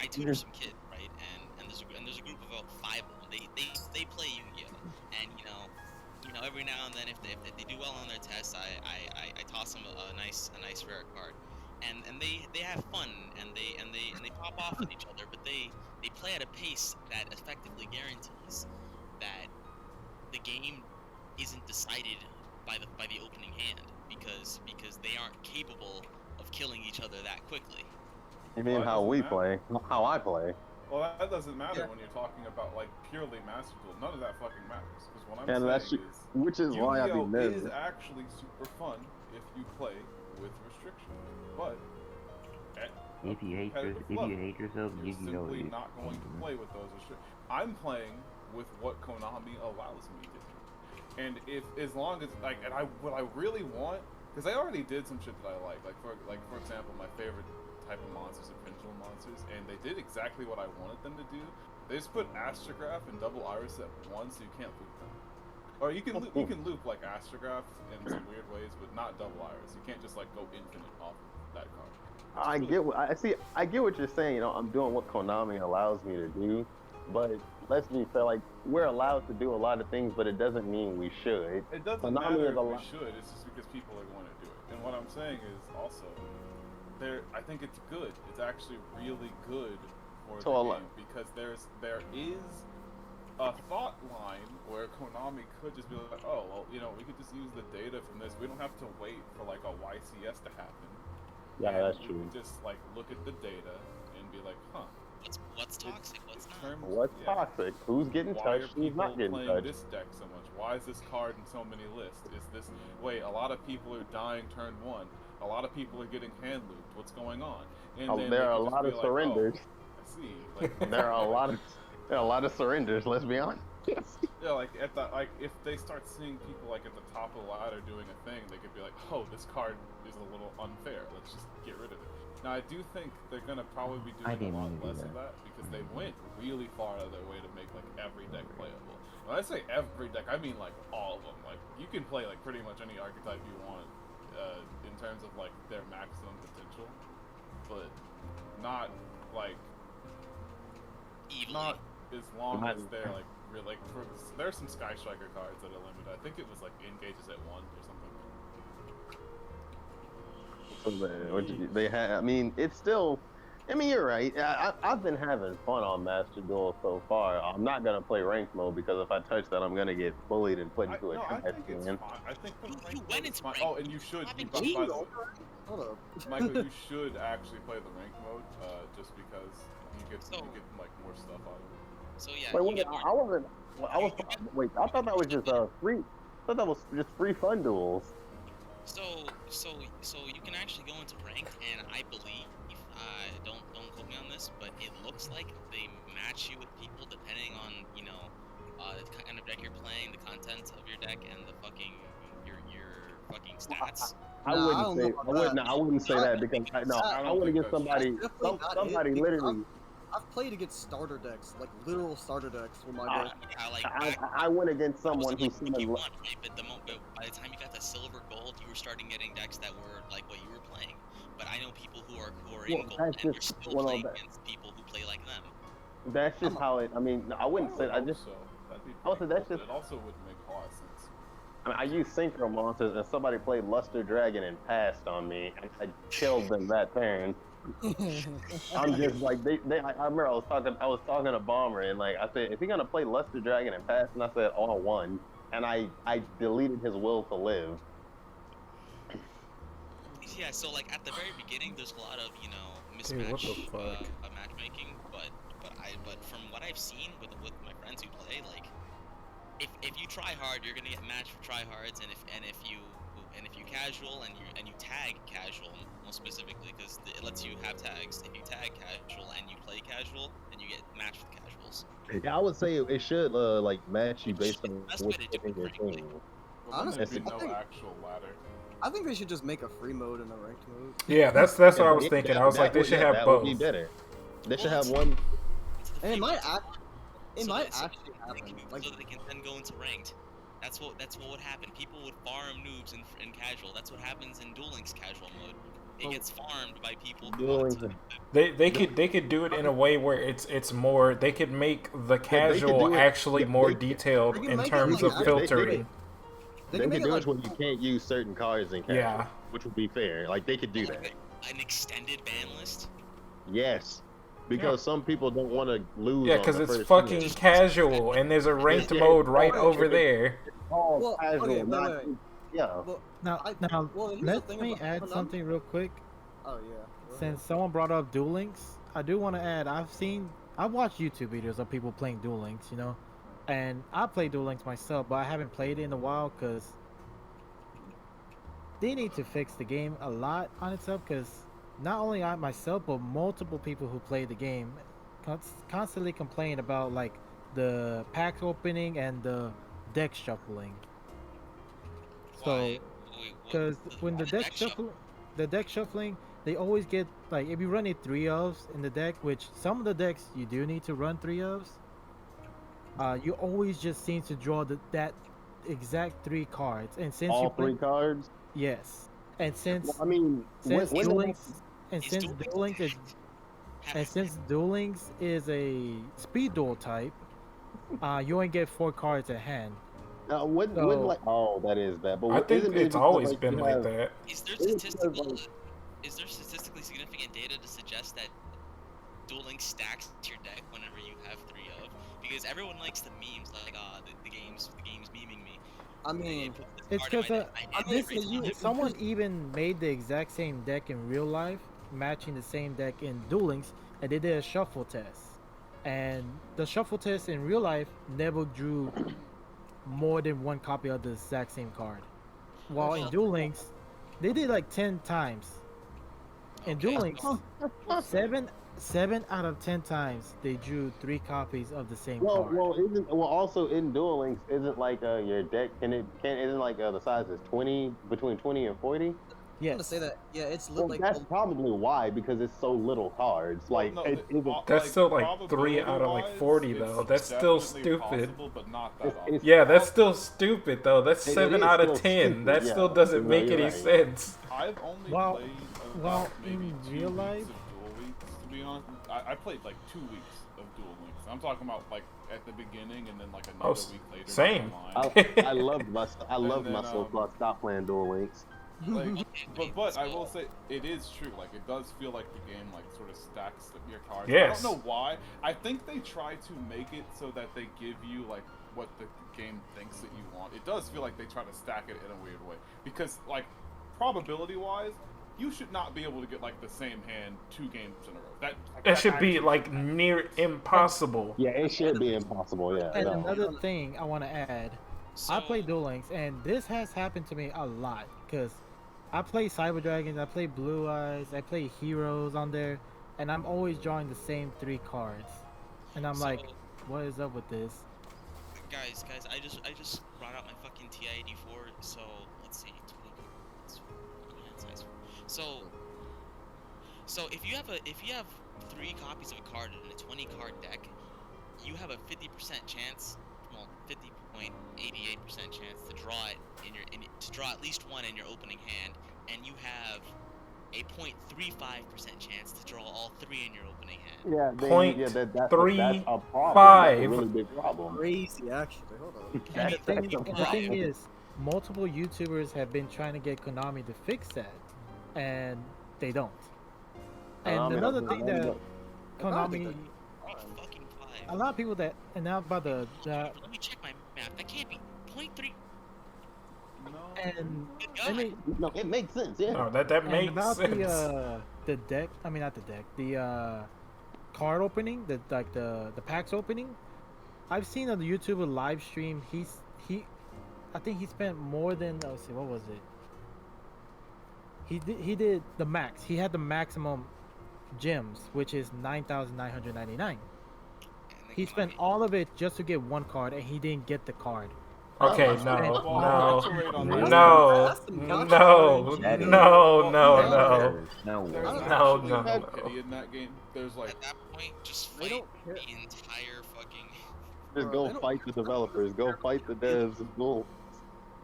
I tutor some kid, right? And there's a group of about 5 of them. They play Yu-Gi-Oh, and you know, every now and then, if they do well on their tests, I toss them a nice rare card, and they have fun and they pop off at each other, but they play at a pace that effectively guarantees that the game isn't decided by the opening hand because they aren't capable of killing each other that quickly. You mean Well, that how we doesn't matter. play? How I play? Well, that doesn't matter Yeah. when you're talking about like purely Master Duel. None of that fucking matters. Because what I'm And that's saying is, which is why I be Yu-Gi-Oh is nervous. actually super fun if you play with restriction. But at If you hate competitive if level, you hate yourself, you're Yu-Gi-Oh simply is not going to play with those restrictions. I'm playing with what Konami allows me to do. And if as long as like, and what I really want, because I already did some shit that I like for example, my favorite type of monsters are pendulum monsters, and they did exactly what I wanted them to do. They just put Astrograph and Double Iris at once, so you can't loop them. Or you can loop like Astrograph in some weird ways, but not Double Iris. You can't just like go infinite off of that card. I get what I see. I get what you're saying. You know, I'm doing what Konami allows me to do, but let's be fair. Like, we're allowed to do a lot of things, but it doesn't mean we should. It doesn't Konami matter is if we allo- should. It's just because people are going to do it. And what I'm saying is also, I think it's good. It's actually really good for So the a lot- game because there is a thought line where Konami could just be like, oh, well, you know, we could just use the data from this. We don't have to wait for like a YCS to happen. Yeah, And that's we true. could just like look at the data and be like, huh, What's toxic? What's not? terms, What's yeah. toxic? Who's getting Why are touched? Who's people not getting playing touched? this deck so much? Why is this card in so many lists? Is this wait? A lot of people are dying turn one. A lot of people are getting hand looped. What's going on? And Oh, then there they are a could just lot be of like, surrenders. Oh, I see. Like, There are a lot of surrenders. Let's be honest. yeah, like if they start seeing people like at the top of the ladder doing a thing, they could be like, oh, this card is a little unfair. Let's just get rid of it. Now, I do think they're gonna probably be I doing a didn't lot mean to do less of that because they went really far out of their way to make like every deck playable. When I say every deck, I mean like all of them. Like you can play like pretty much any archetype you want in terms of like their maximum potential, but not like Evilly. not as long Not- as they're like really like there's some Sky Striker cards that are limited. I think it was like engages at 1 or something. They had. I mean, it's still. I mean, you're right. I've been having fun on Master Duel so far. I'm not gonna play ranked mode because if I touch that, I'm gonna get bullied and put into a I trash think it's can. fine. I think the You ranked went mode is into fine. ranked Oh, and you should. I've been By the cheating. way, Hold up. Michael, you should actually play the ranked mode just because you get like more stuff out of it. So yeah, Wait, you wait, get more. I wasn't. I was. Wait, I thought that was just free. I thought that was just free fun duels. So you can actually go into ranked, and I believe, don't quote me on this, but it looks like they match you with people depending on the kind of deck you're playing, the content of your deck, and the fucking your fucking stats. I Nah, I wouldn't don't say. know about I wouldn't. that. I wouldn't say that because I I don't want to think get that's somebody. That's definitely not it, Somebody because literally. I've played against starter decks, like literal starter decks with my Ah, deck. Yeah, like I went against that was someone in, who like, summoned. Pokemon, right? But by the time you got the silver gold, you were starting getting decks that were like what you were playing. But I know people who are in Well, gold, that's and you're just still one of playing the- against people who play like them. That's just how it. I mean, I wouldn't say. I would just. hope so. That'd be I would say pretty that's cool, just- but it also would make a lot of sense. I mean, I used Synchro Monsters and somebody played Luster Dragon and passed on me, and I killed them that turn. I'm just like I remember I was talking to Bomber and like I said, if you're gonna play Luster Dragon and pass, and I said all one, and I deleted his will to live. Yeah, so like at the very beginning, there's a lot of Dude, what the mismatch fuck? matchmaking, but from what I've seen with my friends who play, like if you try hard, you're gonna get matched for try hards, and if you casual and you tag casual most specifically because it lets you have tags. If you tag casual and you play casual, then you get matched with casuals. Yeah, I would say it should like match you based on That's the what's way to do in your it, frankly. team. Well, then Honestly, there'd be I no think- actual ladder. I think they should just make a free mode and a ranked mode. Yeah, that's what I was Yeah, thinking. that- I was that like, they would- should yeah, have that both. would be better. They should Well, have one. It's the And it free might ones. it So might that- so actually they happen. can- Like, so that they can then go into ranked. That's what would happen. People would farm noobs in casual. That's what happens in Duel Links casual mode. It Oh. gets farmed by people. who Duel want Links to- They could do it in a way where it's more. They could make the could casual do it- actually yeah, more they- detailed they can in make it terms like of that. filtering. They can could make do it it where you can't use certain cards in casual, Yeah. which would be fair. Like they could do that. Like an extended ban list. Yes, because some people don't want to lose. Yeah, on because the it's first fucking game. casual, and there's a ranked mode right over there. Oh, Well, casual, okay, not wait. yeah. Well, Now, well, here's the let thing me about- add when I'm- something real quick. Oh yeah. Go ahead. Since someone brought up Duel Links, I do want to add. I've watched YouTube videos of people playing Duel Links, you know, and I play Duel Links myself, but I haven't played it in a while because they need to fix the game a lot on itself. Because not only I myself, but multiple people who play the game constantly complain about like the pack opening and the deck shuffling. So, Why? Wait, what- because when the deck shuffling, they always get like if you run a 3-ofs in the deck, which some of the decks you do need to run 3-ofs. You always just seem to draw that exact 3 cards, and since All you play, 3 cards. yes, and since Well, I mean, since when Duel did Links and Is since Duel Duel Links is and since Duel Links is a speed duel type, you only get 4 cards at hand. when So- like that is bad. But I think isn't it it's because, always like, been you like have- that. Is there It is because, statistical? like- Is there statistically significant data to suggest that Duel Links stacks your deck whenever you have 3 of? Because everyone likes the memes, like the game's memeing me. I mean, It's card in my because deck, I hit it every time. someone even made the exact same deck in real life, matching the same deck in Duel Links, and they did a shuffle test. And the shuffle test in real life never drew more than 1 copy of the exact same card. While in Duel Links, they did like 10 times. In Okay. Duel Links, 7 out of 10 times they drew 3 copies of the same card. Also in Duel Links, isn't like your deck isn't like the size is 20 between 20 and 40. I'm Yes. gonna say that. Yeah, it's Well, like that's probably why, because it's so little cards. Like No, it isn't. That's still like 3 out of like probability-wise, 40 it's though. That's still definitely stupid. possible, but not that It's- often. Yeah, that's still stupid though. That's It 7 is out of still 10. stupid, That yeah. still doesn't No, make you're any right. sense. I've only Well- played well, about maybe in 2 real weeks life- of Duel Weeks, to be honest. I played like 2 weeks of Duel Links. I'm talking about like at the beginning and then like another week later. down same. the line. I loved then, myself. So I stopped playing Duel Links. Like, Okay, but I so- will say it is true. Like it does feel like the game like sort of stacks your cards. Yes. I don't know why. I think they try to make it so that they give you like what the game thinks that you want. It does feel like they try to stack it in a weird way because like probability wise, you should not be able to get like the same hand 2 games in a row. It should be actually like should not. near impossible. Yeah, it should be impossible. Yeah. And no. another thing I want to add, So, I play Duel Links, and this has happened to me a lot because I play Cyber Dragons, I play Blue Eyes, I play Heroes on there, and I'm always drawing the same 3 cards, and I'm like, so, what is up with this? guys, I just brought out my fucking TI-84. So let's see, 20 cards. So if you have 3 copies of a card in a 20 card deck, you have a 50% chance, well, 50.88% chance to draw it to draw at least 1 in your opening hand, and you have a 0.35% chance to draw all 3 in your opening hand. Yeah, Point that's a problem. 3.5. That's a really big problem. crazy, actually. Hold on. And the That's thing, the and the problem. thing is, multiple YouTubers have been trying to get Konami to fix that, and they don't. And Konami another doesn't thing know that that. Konami, Fucking 5. a lot of people that, and now about the Let me check my math. That can't be 0.3. No. and Good I God. mean, No, it makes sense. Yeah. No, that and makes about sense. the deck, I mean not the deck, the card opening, the packs opening. I've seen on the YouTuber live stream, I think he spent more than, let's see, what was it? He did the max. He had the maximum gems, which is 9,999. He spent all of it just to get 1 card, and he didn't get the card. Okay, Well, no, that's right on no, that. no, That's some no, gotcha. That is- no, no, Well, no. No There's way. No, actually no, no no. pity in that game. There's like At that point, just They fight don't care. the entire fucking. Just Bro, go they don't- fight the developers. Go fight the devs. Go.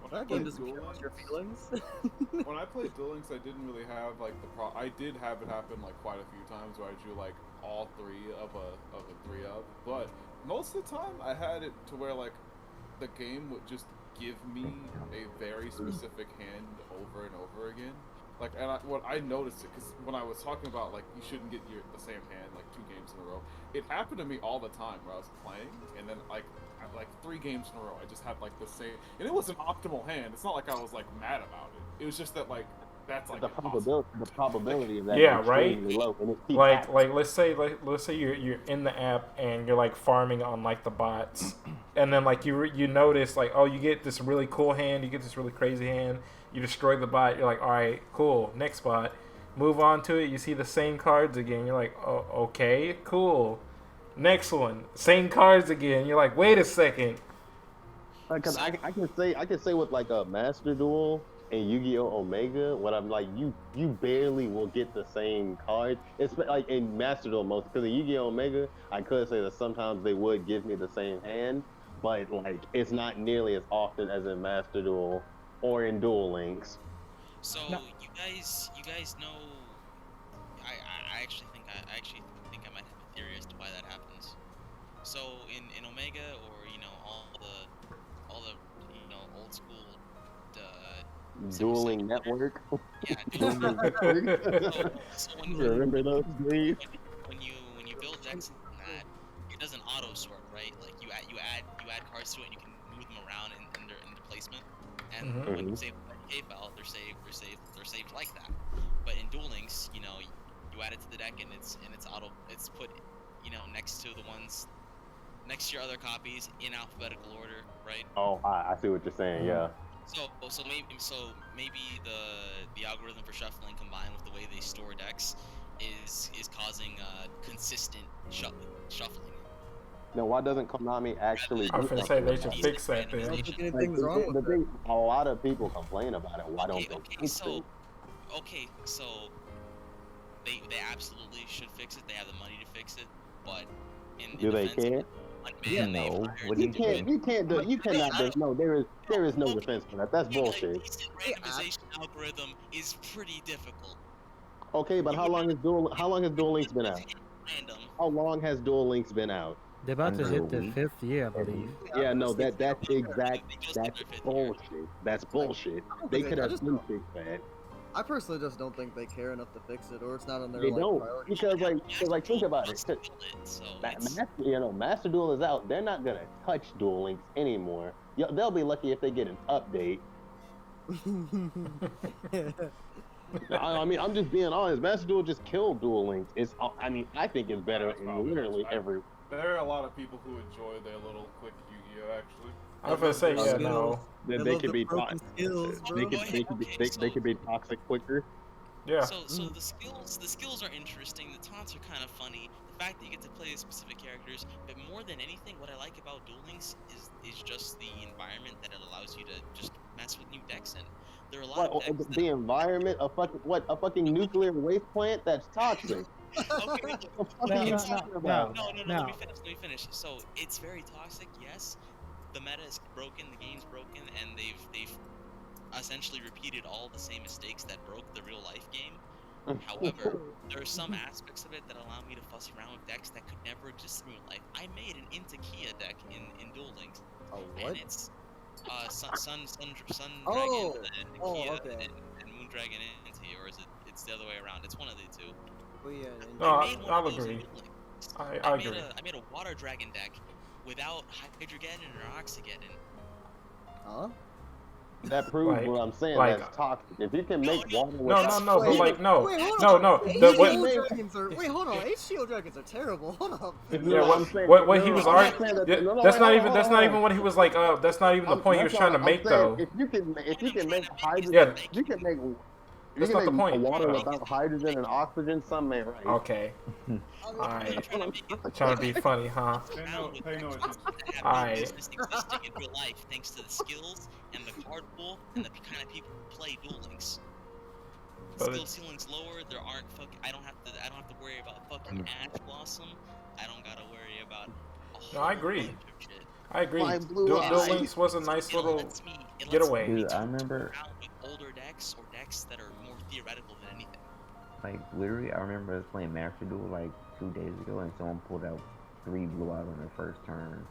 when I That played game doesn't Duel care about Links, your feelings. when I played Duel Links, I didn't really have like I did have it happen like quite a few times where I drew like all 3 of a 3 of, but most of the time I had it to where like the game would just give me a very specific hand over and over again. Like, and what I noticed it because when I was talking about like you shouldn't get the same hand like 2 games in a row, it happened to me all the time where I was playing, and then like 3 games in a row, I just had like the same, and it was an optimal hand. It's not like I was like mad about it. It was just that like that's like the impossible. probability of that Yeah, is right? extremely low, and it keeps Like happening. let's say you're in the app and you're like farming on like the bots, and then like you notice like, oh, you get this really cool hand, you get this really crazy hand, you destroy the bot, you're like, all right, cool, next bot, move on to it, you see the same cards again, you're like, oh, okay, cool, next one, same cards again, you're like, wait a second. Because I can say with like a Master Duel and Yu-Gi-Oh! Omega, when I'm like, you barely will get the same card. It's like in Master Duel most, because in Yu-Gi-Oh! Omega, I could say that sometimes they would give me the same hand, but like it's not nearly as often as in Master Duel or in Duel Links. So No. you guys know. I actually think I might have a theory as to why that happens. So in Omega, or all the old school Dueling Network. yeah, Dueling dueling. Network. So Remember those days? when you build decks in that, it doesn't auto sort, right? Like you add cards to it and you can move them around in their placement. And when you save the cave file, they're saved like that. But in Duel Links, you add it to the deck and it's put next to the ones next to your other copies in alphabetical order, right? Oh, I see what you're saying. Yeah. So maybe the algorithm for shuffling combined with the way they store decks is causing consistent shuffling. Now, why doesn't Konami actually? I was gonna say they should fix that I don't then. think anything's wrong with that. A lot of people complain about it. Why don't they fix it? So they absolutely should fix it. They have the money to fix it, but Do they care? No. What do You cannot. No, there is no defense for that. That's bullshit. A decent randomization algorithm is pretty difficult. Okay, but how long has Duel Links been out? Random. How long has Duel Links been out? They're about to Under hit a their week. 5th year, I believe. Yeah, no, that's bullshit. That's bullshit. They could have been fixed that. I personally just don't think they care enough to fix it, or it's not on their They like, don't, priority. because think about it. Master Duel is out. They're not gonna touch Duel Links anymore. They'll be lucky if they get an update. I mean, I'm just being honest. Master Duel just killed Duel Links. I think it's better in literally every. There are a lot of people who enjoy their little quick Yu-Gi-Oh! Actually. I was gonna say, yeah, no. They could be broken skills, bro. they could be toxic quicker. Yeah. So the skills are interesting. The taunts are kind of funny. The fact that you get to play specific characters, but more than anything, what I like about Duel Links is just the environment that it allows you to just mess with new decks in. There are a lot of decks The environment, a fucking nuclear waste plant that's toxic. Okay. No. Let me finish. So it's very toxic, yes. The meta is broken, the game's broken, and they've essentially repeated all the same mistakes that broke the real life game. However, there are some aspects of it that allow me to fuss around with decks that could never exist in real life. I made an Intakia deck in Duel Links, and it's Sun Oh. Dragon and Oh, Kia okay. and Moon Dragon Inti, or is it's the other way around? It's one of the two. Well, yeah, No, I made one I'll of those in agree. Duel Links. I agree. I made a Water Dragon deck without Hydrogeddon or Oxygeddon. Huh? That proves what I'm saying. That's toxic. If you can make water with No, but like, no. Wait, hold No, on. no. HCO dragons are. Wait, hold on. HCO dragons are terrible. Hold up. Yeah, I'm saying- what he was I'm not arguing. saying that- That's not even what he was like. That's not even the point he was trying to make, though. If you can make hydrogen, Yeah. you can make. That's You not can the make point. water without hydrogen and oxygen. Some may right. Okay. Alright. Trying to be funny, huh? Pay no attention. Alright. Business existing in real life thanks to the skills and the card pool and the kind of people who play Duel Links. But Skill ceiling's lower. There aren't I don't have to worry about fucking Ash Blossom. I don't gotta worry about. No, I agree. bunch of shit. I agree. My blue Duel eyes. Links was a nice It little lets me getaway. Dude, I remember, out with older decks or decks that are more theoretical than anything. like, literally, I remember us playing Master Duel, like, 2 days ago, and someone pulled out 3 blue eyes on their first turn.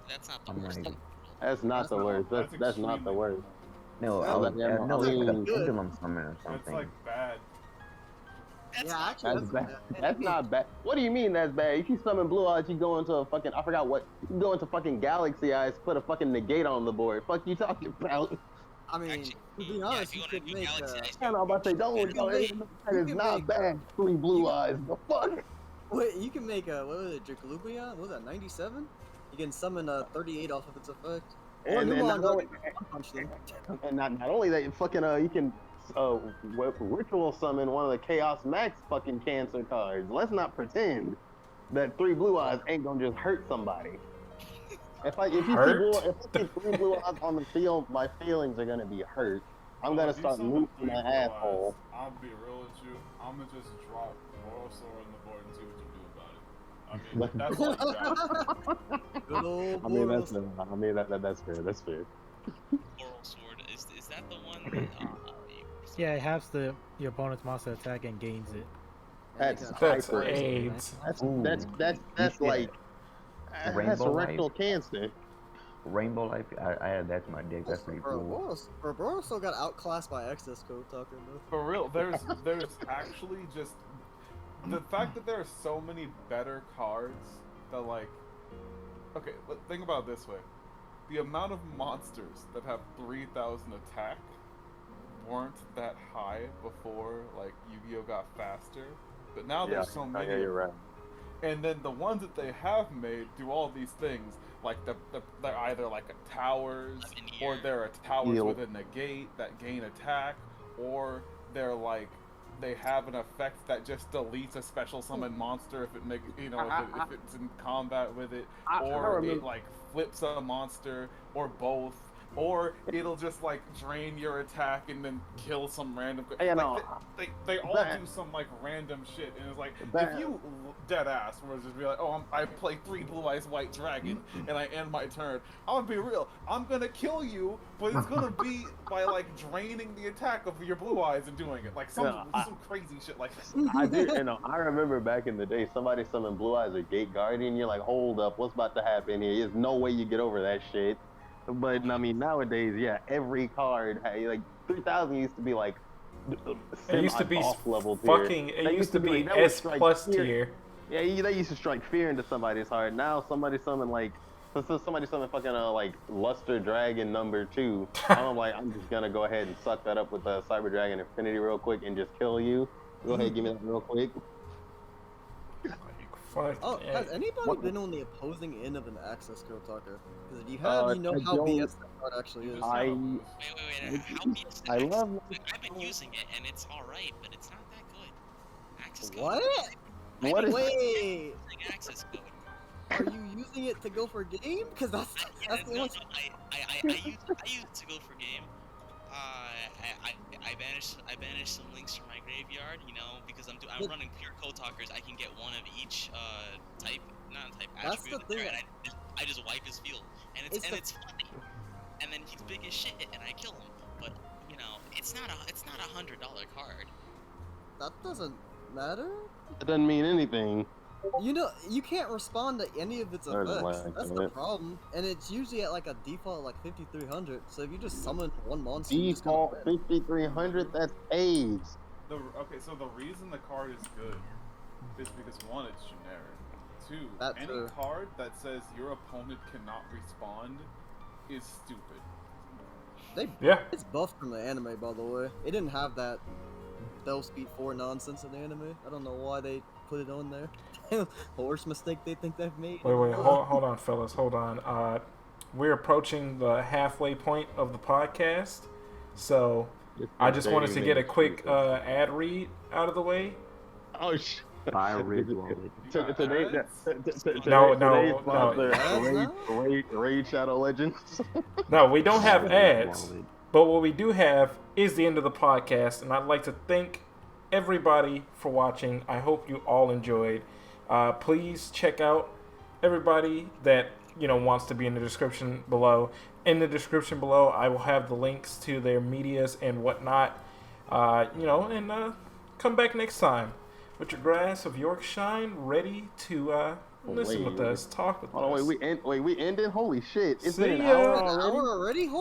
That's not the I'm worst like- thing in the world. That's not That's the not- worst. That's not the extremely worst. No, Yeah, like, yeah, no, it's like a good. pendulum summon or That's something. like bad. That's Yeah, not actually, That's bad. bad. That's not bad. What do you mean that's bad? You can summon Blue Eyes, you go into a fucking, I forgot what, you can go into fucking Galaxy Eyes, put a fucking negate on the board. Fuck you talking about? I mean, actually. to be Yeah, honest, if you you want to could do make. Galaxy Eyes, I know, I'm about to say, don't, You can make- that you is can not make, bad. 3 Blue Eyes. The fuck? Wait, you can make a what was it, Dracolubrion? What was that, 97? You can summon a 38 off of its effect. Or And then Numon not only, punch them. and not only that, fucking you can ritual summon one of the Chaos Max fucking cancer cards. Let's not pretend that 3 Blue Eyes ain't gonna just hurt somebody. If you see Hurt? if I see 3 Blue Eyes on the field, my feelings are gonna be hurt. I'm Well, gonna if you start summon moving 3 my Blue asshole. Eyes, I'll be real with you. I'm gonna just drop Moral Sword on the board and see what you do about it. I mean, that's all you got. Good old I mean Boros. that's fair. That's fair. Moral Sword. Is that the one? Yeah, it halves your opponent's monster attack and gains it. That's That's hyper. AIDS. That's Ooh. that's Yeah. like that's Rainbow rectal Life. cancer. Rainbow Life, I add that to my deck. That's pretty cool. Boros still got outclassed by Excess Code Talker, though. For real, there's actually just the fact that there are so many better cards that like. Okay, think about it this way: the amount of monsters that have 3,000 attack weren't that high before like Yu-Gi-Oh got faster, but now there's so many. Yeah, you're right. And then the ones that they have made do all these things, like they're either like a towers, or there are towers Heal. with a negate that gain attack, or they're like they have an effect that just deletes a special summon monster if it make if it's in combat with it, I or it remember- like flips a monster, or both. Or it'll just like drain your attack and then kill some random. You Like, know, they all that- do some like random shit, and it's like that- if you dead ass were just be like, oh, I play 3 Blue Eyes White Dragon and I end my turn. I'm gonna be real. I'm gonna kill you, but it's gonna be by like draining the attack of your Blue Eyes and doing it like some crazy shit like that. I do, I remember back in the day, somebody summoned Blue Eyes or Gate Guardian. You're like, hold up, what's about to happen here? There's no way you get over that shit. But I mean, nowadays, yeah, every card, like 3,000 used to be like. It used to be off level fucking. It used to be like, that would S strike plus fear. tier. Yeah, they used to strike fear into somebody's heart. Now somebody summon like. So somebody summon fucking like Luster Dragon number 2. I'm like, I'm just gonna go ahead and suck that up with Cyber Dragon Infinity real quick and just kill you. Go ahead, give me that real quick. Fuck. Oh, yeah. has anybody What- been on the opposing end of an Access Code Talker? Because if you have, you know I how don't- BS that card actually is. I Wait. How BS? I love. I've been using it and it's alright, but it's not that good. Access code. What? What is- Wait, Using access code. are you using it to go for game? Because that's Yeah, the no, only. I use it to go for game. I banished some links from my graveyard, because I'm running pure code talkers. I can get one of each type, not type That's attribute, the in there, thing. and I just wipe his field, and it's funny. And then he's big as shit, and I kill him. But it's not a $100 card. That doesn't matter. It doesn't mean anything. You can't respond to any of its I don't effects. like That's the it. problem. And it's usually at like a default like 5,300. So if you just summon one monster, you just Default gonna win. 5,300. That's AIDS. So the reason the card is good is because 1, it's generic. 2, That any too. card that says your opponent cannot respond is stupid. Yeah. It's buffed from the anime, by the way. It didn't have that Bell Speed 4 nonsense in the anime. I don't know why they put it on there. Worst mistake they think they've made. Wait. Hold on, fellas. Hold on. We're approaching the halfway point of the podcast, so I just wanted to get a quick ad read out of the way. Oh shit. Buy ritual. Today, No. Raid Shadow Legends. No, we don't have ads, but what we do have is the end of the podcast, and I'd like to thank everybody for watching. I hope you all enjoyed. Please check out everybody that wants to be in the description below. In the description below, I will have the links to their medias and whatnot. And come back next time with your grass of Yorkshine ready to Listen with us. Talk with Hold on, us. we ended. Holy shit! It's See been an ya. hour An already. hour already?